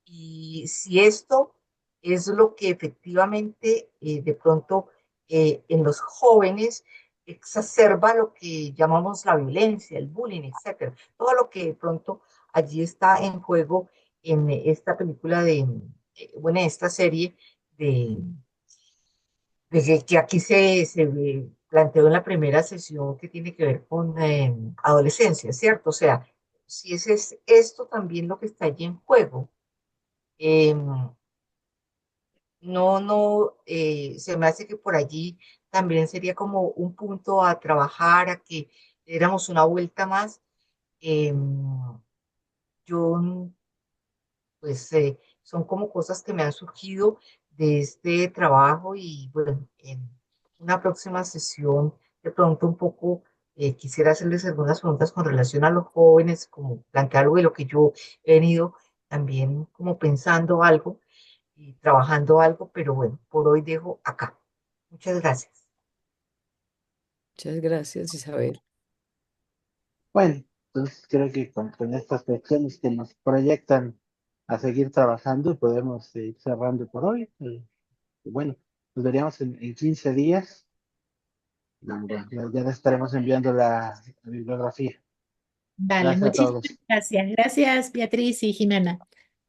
Y si esto es lo que efectivamente de pronto en los jóvenes exacerba lo que llamamos la violencia, el bullying, etcétera. Todo lo que de pronto allí está en juego en esta película bueno, en esta serie de, que aquí se planteó en la primera sesión que tiene que ver con adolescencia, ¿cierto? O sea, si ese es esto también lo que está allí en juego. Eh, se me hace que por allí también sería como un punto a trabajar, a que diéramos una vuelta más. Eh, yo pues son como cosas que me han surgido de este trabajo y bueno, en una próxima sesión de pronto un poco quisiera hacerles algunas preguntas con relación a los jóvenes, como plantear algo de lo que yo he venido también como pensando algo y trabajando algo, pero bueno, por hoy dejo acá. Muchas gracias. muchas gracias, Isabel. Bueno, entonces creo que con estas cuestiones que nos proyectan a seguir trabajando, podemos ir cerrando por hoy. Bueno, nos veríamos en 15 días. Y ya les estaremos enviando la bibliografía. Vale, Gracias a muchísimas todos. gracias. Gracias, Beatriz y Jimena.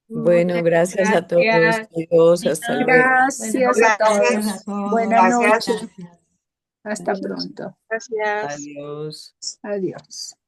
Bueno, Muchas gracias a todos. gracias. Adiós, hasta Chao. luego. Buenas Gracias a Gracias, noches. todos. Buenas gracias. noches. Hasta pronto. Gracias. Adiós. Adiós.